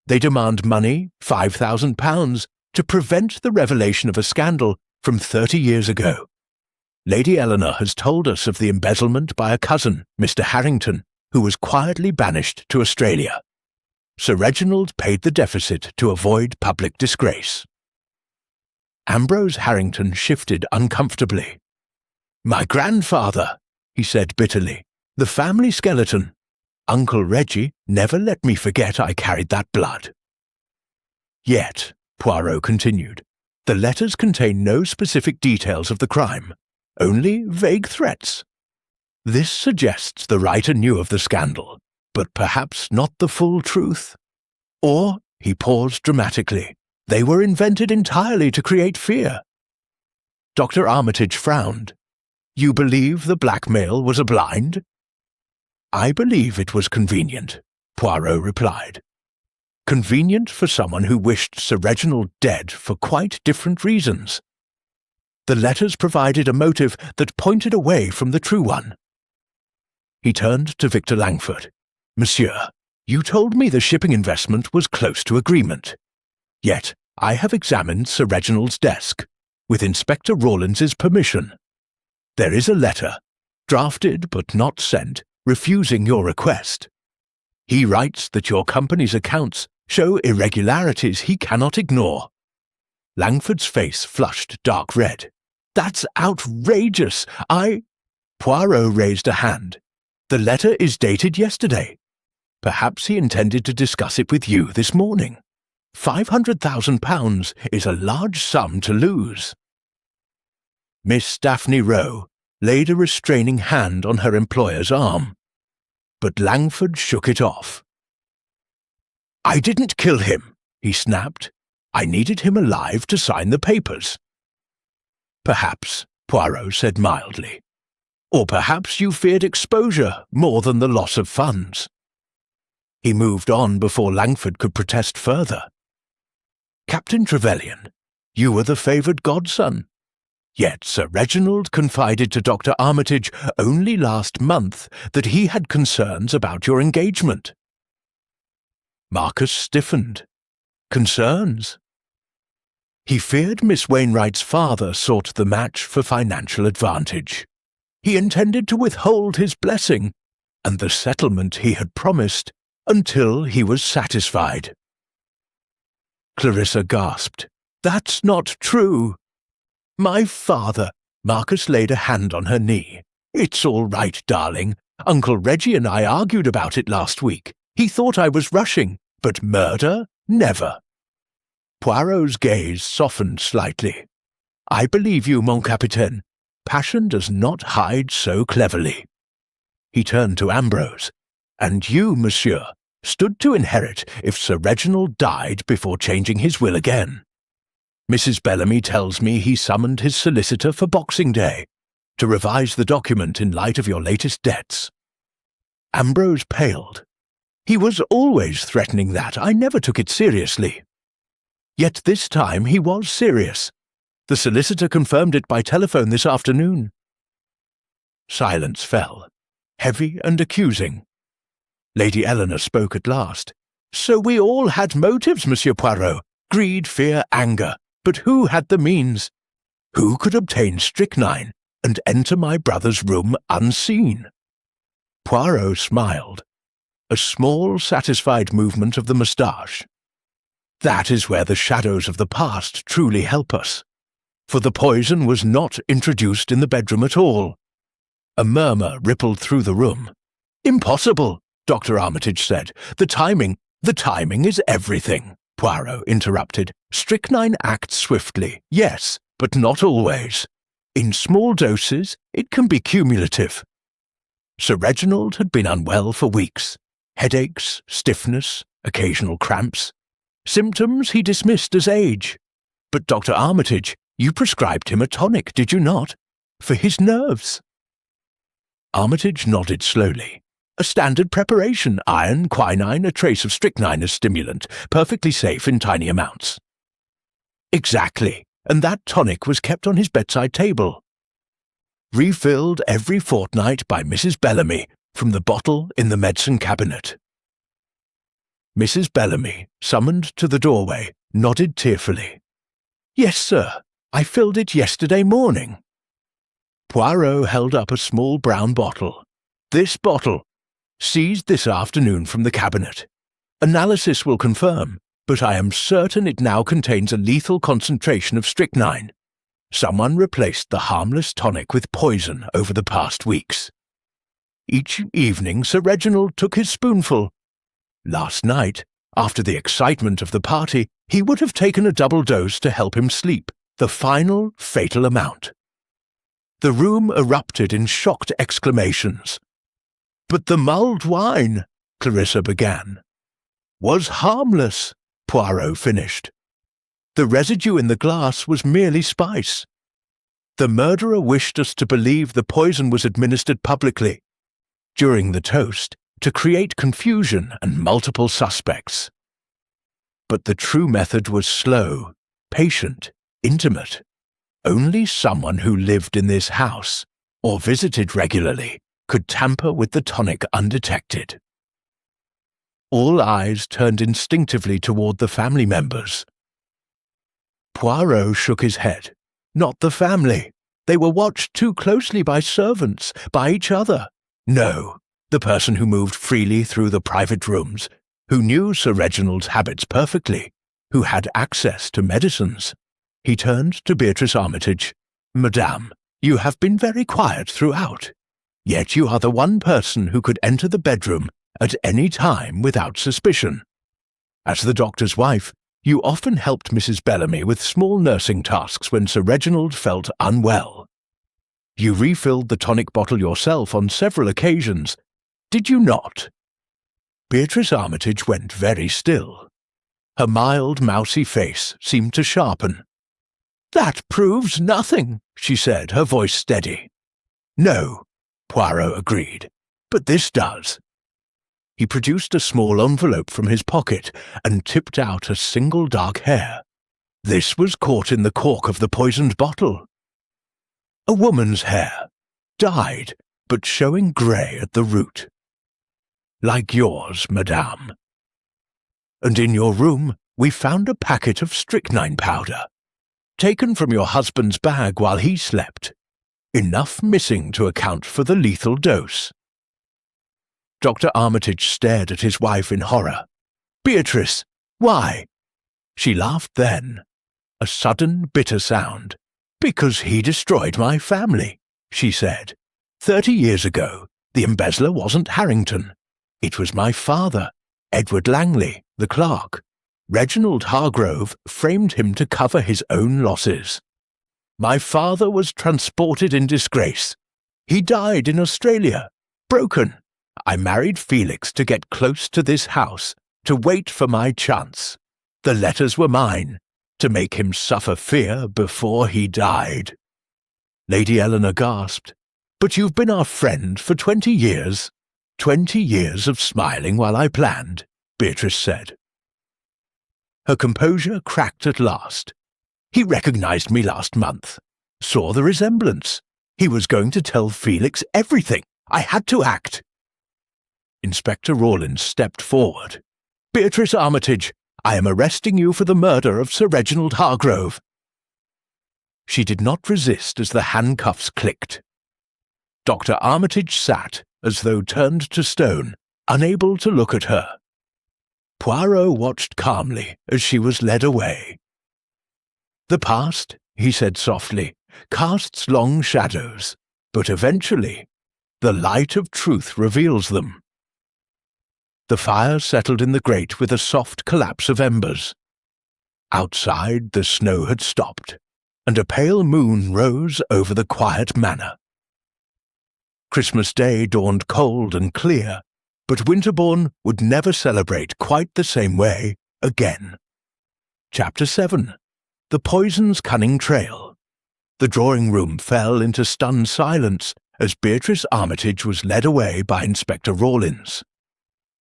S1: They demand money, £5,000, to prevent the revelation of a scandal from 30 years ago. Lady Eleanor has told us of the embezzlement by a cousin, Mr. Harrington, who was quietly banished to Australia. Sir Reginald paid the deficit to avoid public disgrace. Ambrose Harrington shifted uncomfortably. "My grandfather," he said bitterly, "the family skeleton. Uncle Reggie never let me forget I carried that blood." "Yet," Poirot continued, "the letters contain no specific details of the crime, only vague threats. This suggests the writer knew of the scandal, but perhaps not the full truth. Or," he paused dramatically, "they were invented entirely to create fear." Dr. Armitage frowned. "You believe the blackmail was a blind?" "I believe it was convenient," Poirot replied. "Convenient for someone who wished Sir Reginald dead for quite different reasons. The letters provided a motive that pointed away from the true one." He turned to Victor Langford. "Monsieur, you told me the shipping investment was close to agreement. Yet I have examined Sir Reginald's desk, with Inspector Rawlins's permission. There is a letter, drafted but not sent, refusing your request. He writes that your company's accounts show irregularities he cannot ignore." Langford's face flushed dark red. "That's outrageous! Poirot raised a hand. "The letter is dated yesterday. Perhaps he intended to discuss it with you this morning. £500,000 is a large sum to lose." Miss Daphne Rowe laid a restraining hand on her employer's arm, but Langford shook it off. "I didn't kill him," he snapped. "I needed him alive to sign the papers." "Perhaps," Poirot said mildly. "Or perhaps you feared exposure more than the loss of funds." He moved on before Langford could protest further. "Captain Trevelyan, you were the favoured godson. Yet Sir Reginald confided to Dr. Armitage only last month that he had concerns about your engagement." Marcus stiffened. "Concerns?" "He feared Miss Wainwright's father sought the match for financial advantage. He intended to withhold his blessing and the settlement he had promised until he was satisfied." Clarissa gasped. "That's not true." "My father," Marcus laid a hand on her knee. "It's all right, darling. Uncle Reggie and I argued about it last week. He thought I was rushing, but murder? Never." Poirot's gaze softened slightly. "I believe you, mon capitaine. Passion does not hide so cleverly." He turned to Ambrose. "And you, monsieur, stood to inherit if Sir Reginald died before changing his will again. Mrs. Bellamy tells me he summoned his solicitor for Boxing Day to revise the document in light of your latest debts." Ambrose paled. "He was always threatening that. I never took it seriously." "Yet this time he was serious. The solicitor confirmed it by telephone this afternoon." Silence fell, heavy and accusing. Lady Eleanor spoke at last. "So we all had motives, Monsieur Poirot. Greed, fear, anger. But who had the means? Who could obtain strychnine and enter my brother's room unseen?" Poirot smiled. A small, satisfied movement of the moustache. "That is where the shadows of the past truly help us. For the poison was not introduced in the bedroom at all." A murmur rippled through the room. "Impossible," Dr. Armitage said. The timing is everything," Poirot interrupted. "Strychnine acts swiftly, yes, but not always. In small doses, it can be cumulative. Sir Reginald had been unwell for weeks. Headaches, stiffness, occasional cramps. Symptoms he dismissed as age. But Dr. Armitage, you prescribed him a tonic, did you not? For his nerves. Armitage nodded slowly. A standard preparation, iron, quinine, a trace of strychnine as stimulant, perfectly safe in tiny amounts. Exactly, and that tonic was kept on his bedside table. Refilled every fortnight by Mrs. Bellamy from the bottle in the medicine cabinet. Mrs. Bellamy, summoned to the doorway, nodded tearfully. Yes, sir, I filled it yesterday morning. Poirot held up a small brown bottle. This bottle, seized this afternoon from the cabinet. Analysis will confirm, but I am certain it now contains a lethal concentration of strychnine. Someone replaced the harmless tonic with poison over the past weeks. Each evening Sir Reginald took his spoonful. Last night, after the excitement of the party, he would have taken a double dose to help him sleep, the final fatal amount. The room erupted in shocked exclamations. But the mulled wine, Clarissa began. Was harmless, Poirot finished. The residue in the glass was merely spice. The murderer wished us to believe the poison was administered publicly, during the toast, to create confusion and multiple suspects. But the true method was slow, patient, intimate. Only someone who lived in this house, or visited regularly, could tamper with the tonic undetected. All eyes turned instinctively toward the family members. Poirot shook his head. Not the family. They were watched too closely by servants, by each other. No, the person who moved freely through the private rooms, who knew Sir Reginald's habits perfectly, who had access to medicines. He turned to Beatrice Armitage. Madame, you have been very quiet throughout. Yet you are the one person who could enter the bedroom at any time without suspicion. As the doctor's wife, you often helped Mrs. Bellamy with small nursing tasks when Sir Reginald felt unwell. You refilled the tonic bottle yourself on several occasions, did you not? Beatrice Armitage went very still. Her mild, mousy face seemed to sharpen. That proves nothing, she said, her voice steady. No, Poirot agreed, but this does. He produced a small envelope from his pocket and tipped out a single dark hair. This was caught in the cork of the poisoned bottle. A woman's hair, dyed, but showing grey at the root. Like yours, madame. And in your room we found a packet of strychnine powder, taken from your husband's bag while he slept. Enough missing to account for the lethal dose. Dr. Armitage stared at his wife in horror. Beatrice, why? She laughed then. A sudden, bitter sound. Because he destroyed my family, she said. 30 years ago, the embezzler wasn't Harrington. It was my father, Edward Langley, the clerk. Reginald Hargrove framed him to cover his own losses. My father was transported in disgrace. He died in Australia, broken. I married Felix to get close to this house, to wait for my chance. The letters were mine, to make him suffer fear before he died. Lady Eleanor gasped. But you've been our friend for 20 years. 20 years of smiling while I planned, Beatrice said. Her composure cracked at last. He recognized me last month. Saw the resemblance. He was going to tell Felix everything. I had to act. Inspector Rawlins stepped forward. Beatrice Armitage, I am arresting you for the murder of Sir Reginald Hargrove. She did not resist as the handcuffs clicked. Dr. Armitage sat, as though turned to stone, unable to look at her. Poirot watched calmly as she was led away. The past, he said softly, casts long shadows, but eventually the light of truth reveals them. The fire settled in the grate with a soft collapse of embers. Outside the snow had stopped, and a pale moon rose over the quiet manor. Christmas Day dawned cold and clear, but Winterbourne would never celebrate quite the same way again. Chapter 7. The Poison's Cunning Trail. The drawing-room fell into stunned silence as Beatrice Armitage was led away by Inspector Rawlins.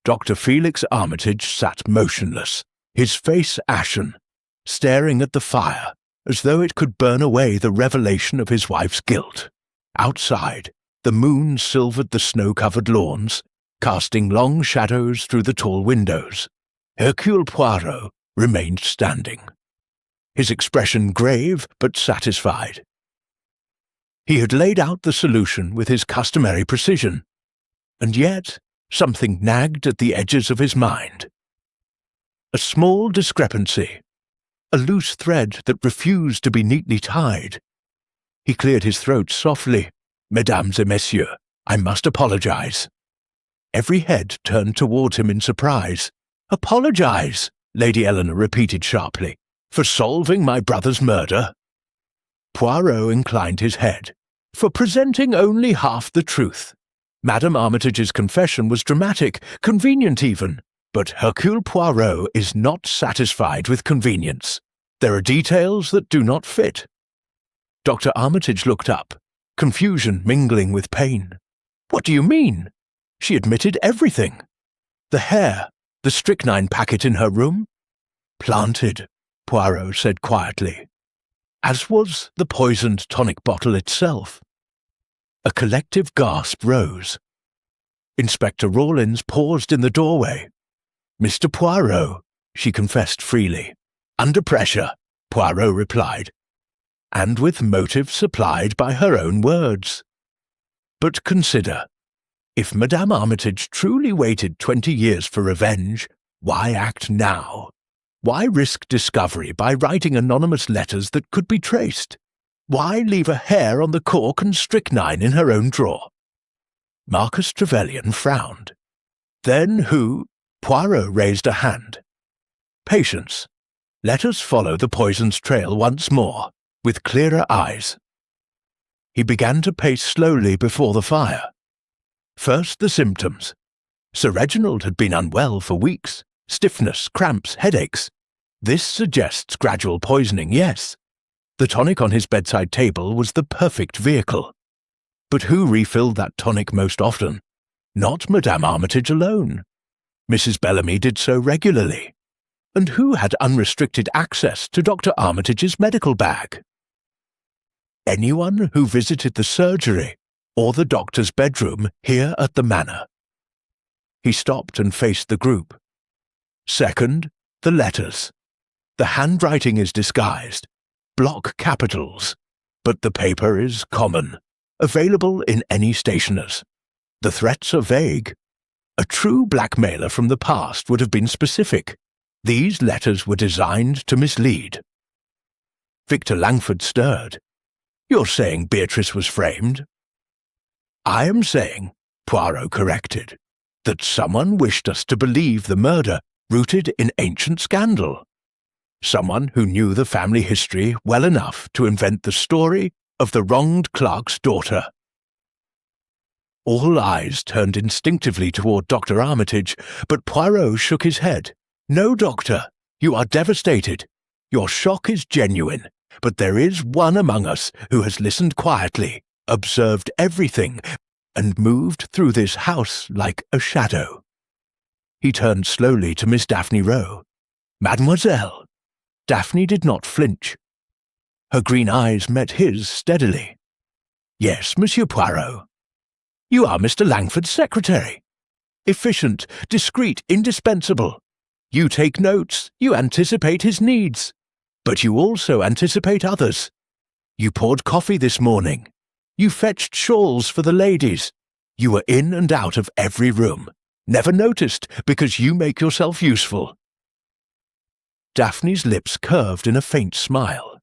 S1: Dr. Felix Armitage sat motionless, his face ashen, staring at the fire as though it could burn away the revelation of his wife's guilt. Outside, the moon silvered the snow-covered lawns, casting long shadows through the tall windows. Hercule Poirot remained standing, his expression grave but satisfied. He had laid out the solution with his customary precision, and yet something nagged at the edges of his mind. A small discrepancy, a loose thread that refused to be neatly tied. He cleared his throat softly. "Mesdames et messieurs, I must apologize." Every head turned towards him in surprise. "Apologize," Lady Eleanor repeated sharply, "for solving my brother's murder?" Poirot inclined his head. "For presenting only half the truth. Madame Armitage's confession was dramatic, convenient even, but Hercule Poirot is not satisfied with convenience. There are details that do not fit." Dr. Armitage looked up, confusion mingling with pain. "What do you mean? She admitted everything. The hair, the strychnine packet in her room?" "Planted," Poirot said quietly, "as was the poisoned tonic bottle itself." A collective gasp rose. Inspector Rawlins paused in the doorway. "Mr. Poirot," she confessed freely. "Under pressure," Poirot replied, "and with motive supplied by her own words. But consider, if Madame Armitage truly waited 20 years for revenge, why act now? Why risk discovery by writing anonymous letters that could be traced? Why leave a hair on the cork and strychnine in her own drawer?" Marcus Trevelyan frowned. "Then who—" Poirot raised a hand. "Patience. Let us follow the poison's trail once more, with clearer eyes." He began to pace slowly before the fire. First the symptoms. Sir Reginald had been unwell for weeks. Stiffness, cramps, headaches. This suggests gradual poisoning, yes. The tonic on his bedside table was the perfect vehicle. But who refilled that tonic most often? Not Madame Armitage alone. Mrs. Bellamy did so regularly. And who had unrestricted access to Dr. Armitage's medical bag? Anyone who visited the surgery or the doctor's bedroom here at the manor. He stopped and faced the group. Second, the letters. The handwriting is disguised, block capitals, but the paper is common, available in any stationer's. The threats are vague. A true blackmailer from the past would have been specific. These letters were designed to mislead. Victor Langford stirred. "You're saying Beatrice was framed?" "I am saying," Poirot corrected, "that someone wished us to believe the murder rooted in ancient scandal. Someone who knew the family history well enough to invent the story of the wronged clerk's daughter." All eyes turned instinctively toward Dr. Armitage, but Poirot shook his head. "No, doctor, you are devastated. Your shock is genuine, but there is one among us who has listened quietly, observed everything, and moved through this house like a shadow." He turned slowly to Miss Daphne Rowe. "Mademoiselle." Daphne did not flinch. Her green eyes met his steadily. "Yes, Monsieur Poirot. You are Mr. Langford's secretary. Efficient, discreet, indispensable. You take notes, you anticipate his needs. But you also anticipate others. You poured coffee this morning. You fetched shawls for the ladies. You were in and out of every room. Never noticed, because you make yourself useful." Daphne's lips curved in a faint smile.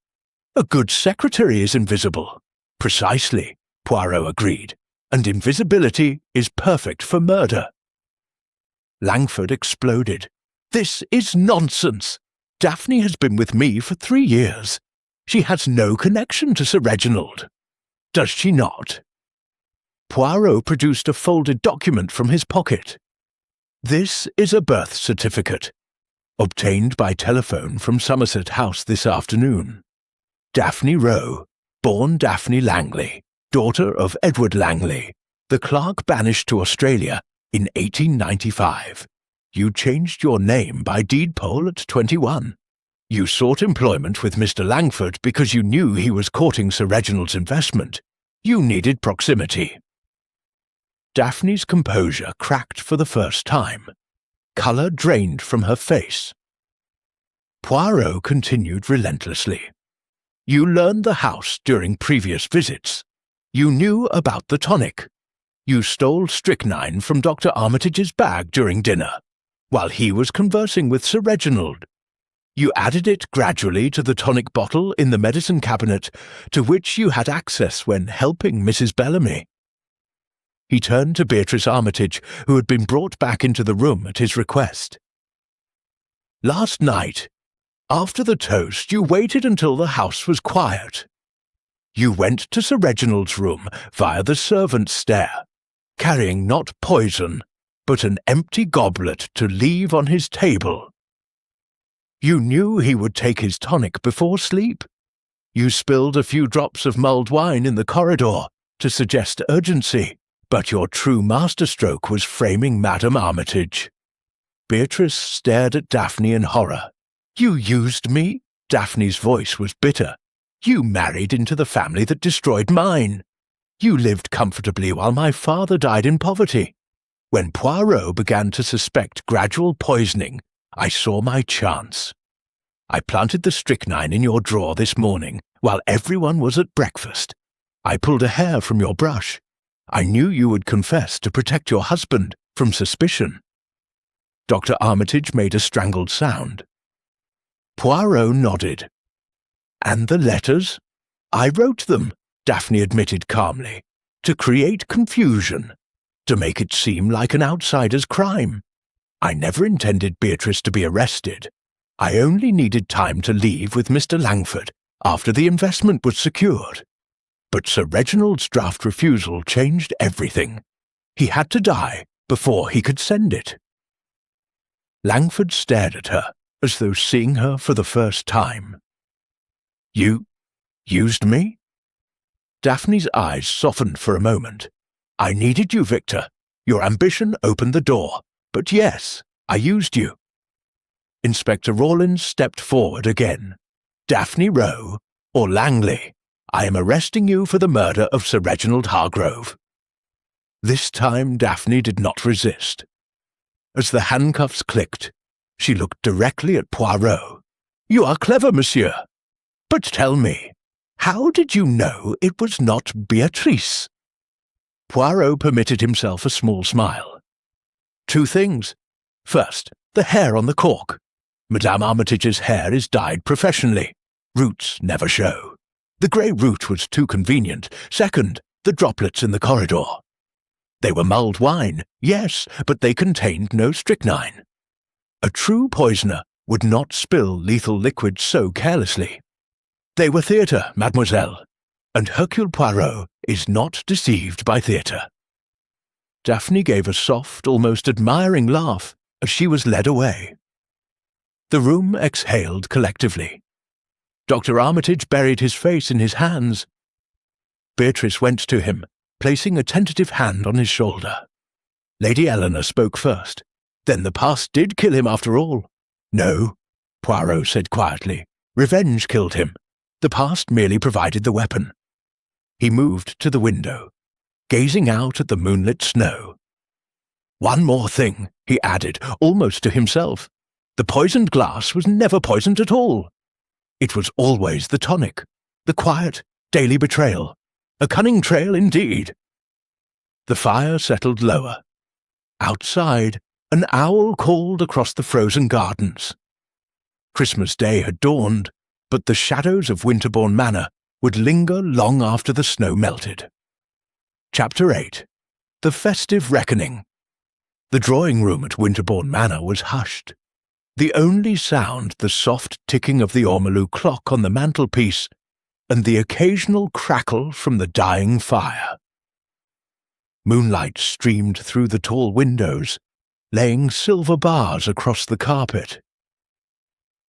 S1: "A good secretary is invisible." "Precisely," Poirot agreed, "and invisibility is perfect for murder." Langford exploded. "This is nonsense. Daphne has been with me for 3 years. She has no connection to Sir Reginald. Does she not?" Poirot produced a folded document from his pocket. "This is a birth certificate. obtained by telephone from Somerset House this afternoon. Daphne Rowe, born Daphne Langley, daughter of Edward Langley, the clerk banished to Australia in 1895. You changed your name by deed poll at 21. You sought employment with Mr. Langford because you knew he was courting Sir Reginald's investment. You needed proximity. Daphne's composure cracked for the first time. Colour drained from her face. Poirot continued relentlessly. You learned the house during previous visits. You knew about the tonic. You stole strychnine from Dr. Armitage's bag during dinner, while he was conversing with Sir Reginald. You added it gradually to the tonic bottle in the medicine cabinet to which you had access when helping Mrs. Bellamy. He turned to Beatrice Armitage, who had been brought back into the room at his request. Last night, after the toast, you waited until the house was quiet. You went to Sir Reginald's room via the servants' stair, carrying not poison, but an empty goblet to leave on his table. You knew he would take his tonic before sleep. You spilled a few drops of mulled wine in the corridor to suggest urgency, but your true masterstroke was framing Madame Armitage. Beatrice stared at Daphne in horror. You used me? Daphne's voice was bitter. You married into the family that destroyed mine. You lived comfortably while my father died in poverty. When Poirot began to suspect gradual poisoning, I saw my chance. I planted the strychnine in your drawer this morning while everyone was at breakfast. I pulled a hair from your brush. I knew you would confess to protect your husband from suspicion. Dr. Armitage made a strangled sound. Poirot nodded. And the letters? I wrote them, Daphne admitted calmly, to create confusion, to make it seem like an outsider's crime. I never intended Beatrice to be arrested. I only needed time to leave with Mr. Langford after the investment was secured. But Sir Reginald's draft refusal changed everything. He had to die before he could send it. Langford stared at her, as though seeing her for the first time. You used me? Daphne's eyes softened for a moment. I needed you, Victor. Your ambition opened the door. But yes, I used you. Inspector Rawlins stepped forward again. Daphne Rowe, or Langley, I am arresting you for the murder of Sir Reginald Hargrove. This time Daphne did not resist. As the handcuffs clicked, she looked directly at Poirot. You are clever, monsieur. But tell me, how did you know it was not Beatrice? Poirot permitted himself a small smile. Two things. First, the hair on the cork. Madame Armitage's hair is dyed professionally. Roots never show. The grey root was too convenient. Second, the droplets in the corridor. They were mulled wine, yes, but they contained no strychnine. A true poisoner would not spill lethal liquid so carelessly. They were theatre, mademoiselle, and Hercule Poirot is not deceived by theatre. Daphne gave a soft, almost admiring laugh as she was led away. The room exhaled collectively. Dr. Armitage buried his face in his hands. Beatrice went to him, placing a tentative hand on his shoulder. Lady Eleanor spoke first. Then the past did kill him after all. No, Poirot said quietly. Revenge killed him. The past merely provided the weapon. He moved to the window, gazing out at the moonlit snow. One more thing, he added, almost to himself. The poisoned glass was never poisoned at all. It was always the tonic, the quiet, daily betrayal. A cunning trail indeed. The fire settled lower. Outside, an owl called across the frozen gardens. Christmas Day had dawned, but the shadows of Winterbourne Manor would linger long after the snow melted. Chapter 8. The Festive Reckoning. The drawing-room at Winterbourne Manor was hushed. The only sound the soft ticking of the ormolu clock on the mantelpiece and the occasional crackle from the dying fire. Moonlight streamed through the tall windows, laying silver bars across the carpet.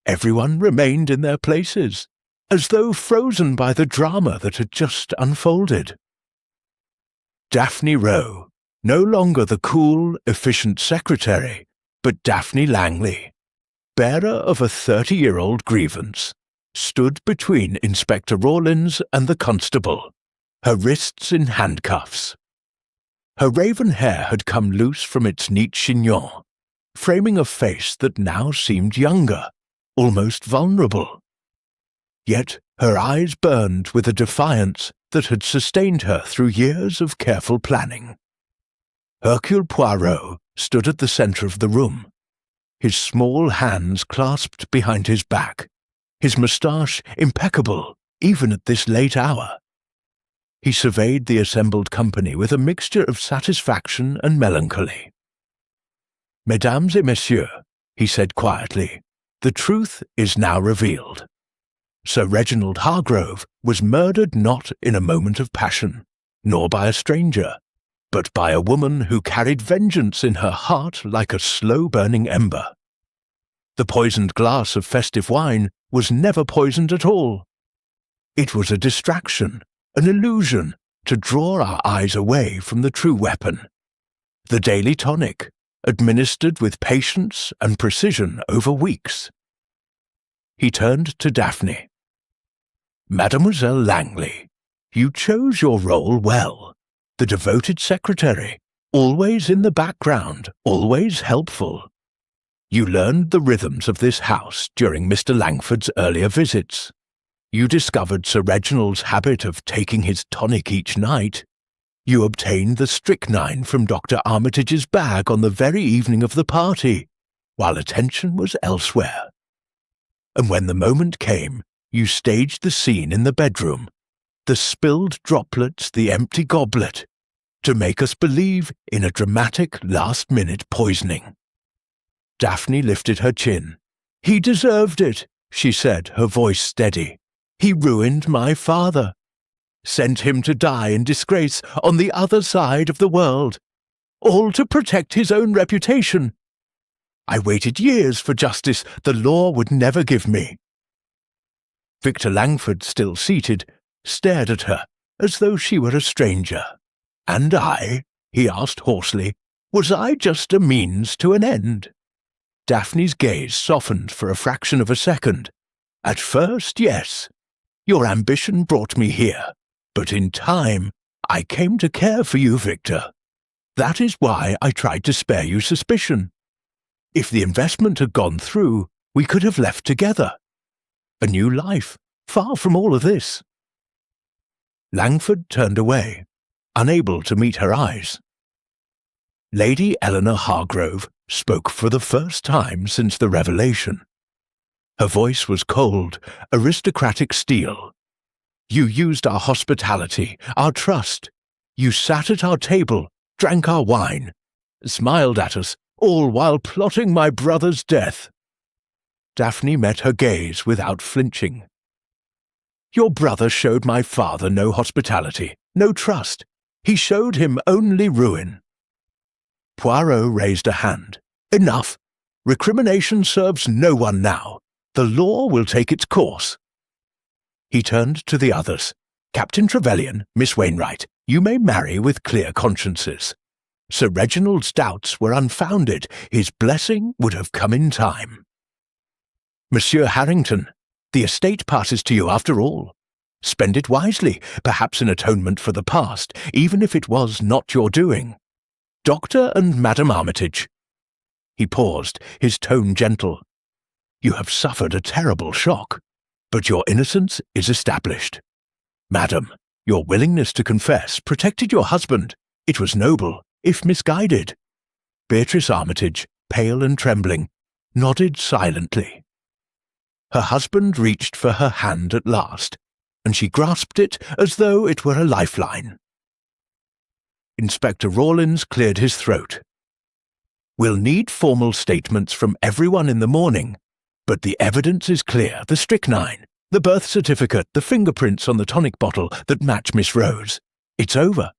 S1: Everyone remained in their places, as though frozen by the drama that had just unfolded. Daphne Rowe, no longer the cool, efficient secretary, but Daphne Langley, bearer of a 30-year-old grievance, stood between Inspector Rawlins and the constable, her wrists in handcuffs. Her raven hair had come loose from its neat chignon, framing a face that now seemed younger, almost vulnerable. Yet her eyes burned with a defiance that had sustained her through years of careful planning. Hercule Poirot stood at the centre of the room, his small hands clasped behind his back, his moustache impeccable even at this late hour. He surveyed the assembled company with a mixture of satisfaction and melancholy. "Mesdames et messieurs," he said quietly, "the truth is now revealed. Sir Reginald Hargrove was murdered not in a moment of passion, nor by a stranger, but by a woman who carried vengeance in her heart like a slow-burning ember. The poisoned glass of festive wine was never poisoned at all. It was a distraction, an illusion to draw our eyes away from the true weapon. The daily tonic, administered with patience and precision over weeks." He turned to Daphne. "Mademoiselle Langley, you chose your role well. The devoted secretary, always in the background, always helpful. You learned the rhythms of this house during Mr. Langford's earlier visits. You discovered Sir Reginald's habit of taking his tonic each night. You obtained the strychnine from Dr. Armitage's bag on the very evening of the party, while attention was elsewhere. And when the moment came, you staged the scene in the bedroom, the spilled droplets, the empty goblet, to make us believe in a dramatic last-minute poisoning." Daphne lifted her chin. "He deserved it," she said, her voice steady. "He ruined my father, sent him to die in disgrace on the other side of the world, all to protect his own reputation. I waited years for justice the law would never give me." Victor Langford, still seated, stared at her as though she were a stranger. "And I," he asked hoarsely, "was I just a means to an end?" Daphne's gaze softened for a fraction of a second. "At first, yes. Your ambition brought me here, but in time I came to care for you, Victor. That is why I tried to spare you suspicion. If the investment had gone through, we could have left together. A new life, far from all of this." Langford turned away, unable to meet her eyes. Lady Eleanor Hargrove spoke for the first time since the revelation. Her voice was cold, aristocratic steel. "You used our hospitality, our trust. You sat at our table, drank our wine, smiled at us, all while plotting my brother's death." Daphne met her gaze without flinching. "Your brother showed my father no hospitality, no trust. He showed him only ruin." Poirot raised a hand. "Enough. Recrimination serves no one now. The law will take its course." He turned to the others. "Captain Trevelyan, Miss Wainwright, you may marry with clear consciences. Sir Reginald's doubts were unfounded. His blessing would have come in time. Monsieur Harrington, the estate passes to you after all. Spend it wisely, perhaps in atonement for the past, even if it was not your doing. Doctor and Madame Armitage." He paused, his tone gentle. "You have suffered a terrible shock, but your innocence is established. Madam, your willingness to confess protected your husband. It was noble, if misguided." Beatrice Armitage, pale and trembling, nodded silently. Her husband reached for her hand at last, and she grasped it as though it were a lifeline. Inspector Rawlins cleared his throat. "We'll need formal statements from everyone in the morning, but the evidence is clear, the strychnine, the birth certificate, the fingerprints on the tonic bottle that match Miss Rose. It's over."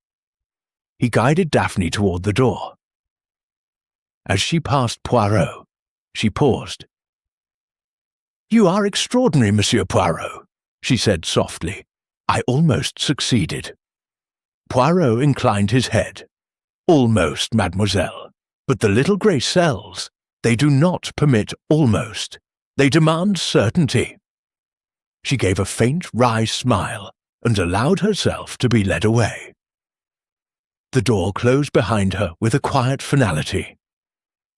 S1: He guided Daphne toward the door. As she passed Poirot, she paused. "You are extraordinary, Monsieur Poirot," she said softly. "I almost succeeded." Poirot inclined his head. "Almost, mademoiselle. But the little grey cells, they do not permit almost. They demand certainty." She gave a faint wry smile and allowed herself to be led away. The door closed behind her with a quiet finality.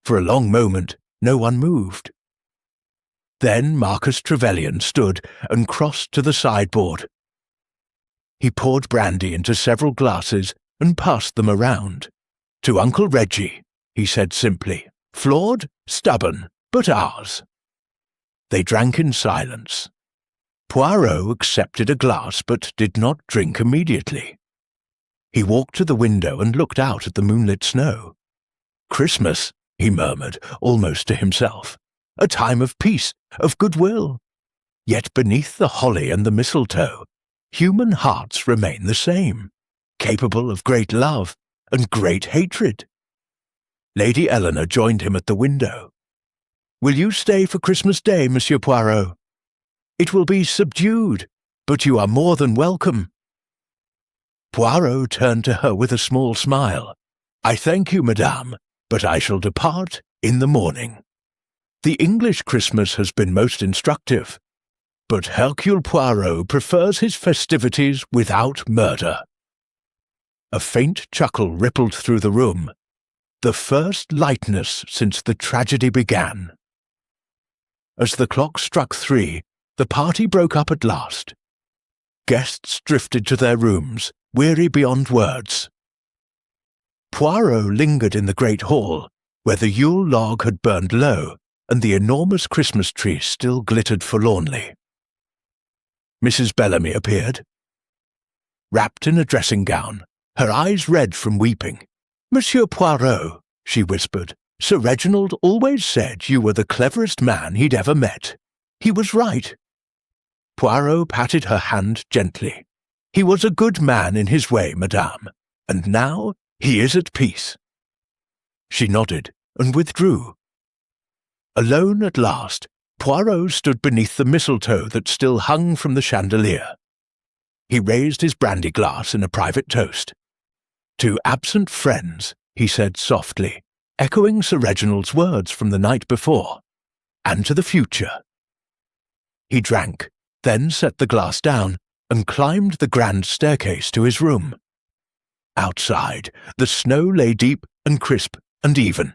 S1: For a long moment, no one moved. Then Marcus Trevelyan stood and crossed to the sideboard. He poured brandy into several glasses and passed them around. "To Uncle Reggie," he said simply. "Flawed, stubborn, but ours." They drank in silence. Poirot accepted a glass but did not drink immediately. He walked to the window and looked out at the moonlit snow. "Christmas," he murmured, almost to himself. "A time of peace, of goodwill. Yet beneath the holly and the mistletoe, human hearts remain the same, capable of great love and great hatred." Lady Eleanor joined him at the window. "Will you stay for Christmas Day, Monsieur Poirot? It will be subdued, but you are more than welcome." Poirot turned to her with a small smile. "I thank you, madame, but I shall depart in the morning. The English Christmas has been most instructive, but Hercule Poirot prefers his festivities without murder." A faint chuckle rippled through the room. The first lightness since the tragedy began. As the clock struck 3, the party broke up at last. Guests drifted to their rooms, weary beyond words. Poirot lingered in the great hall, where the Yule log had burned low and the enormous Christmas tree still glittered forlornly. Mrs. Bellamy appeared. Wrapped in a dressing gown, her eyes red from weeping. "Monsieur Poirot," she whispered, "Sir Reginald always said you were the cleverest man he'd ever met. He was right." Poirot patted her hand gently. "He was a good man in his way, madame, and now he is at peace." She nodded and withdrew. Alone at last, Poirot stood beneath the mistletoe that still hung from the chandelier. He raised his brandy glass in a private toast. "To absent friends," he said softly, echoing Sir Reginald's words from the night before, "and to the future." He drank, then set the glass down and climbed the grand staircase to his room. Outside, the snow lay deep and crisp and even.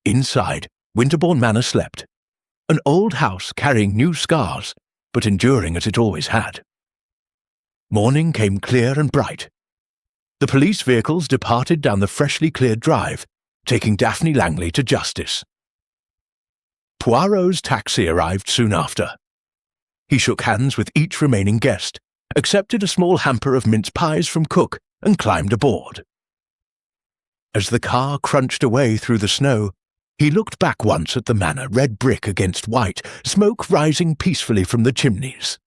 S1: Inside, Winterbourne Manor slept, an old house carrying new scars, but enduring as it always had. Morning came clear and bright. The police vehicles departed down the freshly cleared drive, taking Daphne Langley to justice. Poirot's taxi arrived soon after. He shook hands with each remaining guest, accepted a small hamper of mince pies from cook, and climbed aboard. As the car crunched away through the snow, he looked back once at the manor, red brick against white, smoke rising peacefully from the chimneys.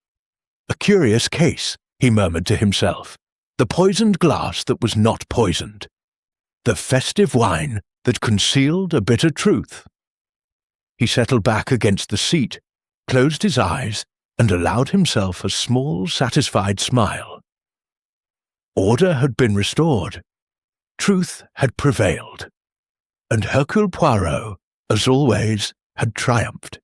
S1: A curious case, he murmured to himself. The poisoned glass that was not poisoned. The festive wine that concealed a bitter truth. He settled back against the seat, closed his eyes, and allowed himself a small, satisfied smile. Order had been restored. Truth had prevailed. And Hercule Poirot, as always, had triumphed.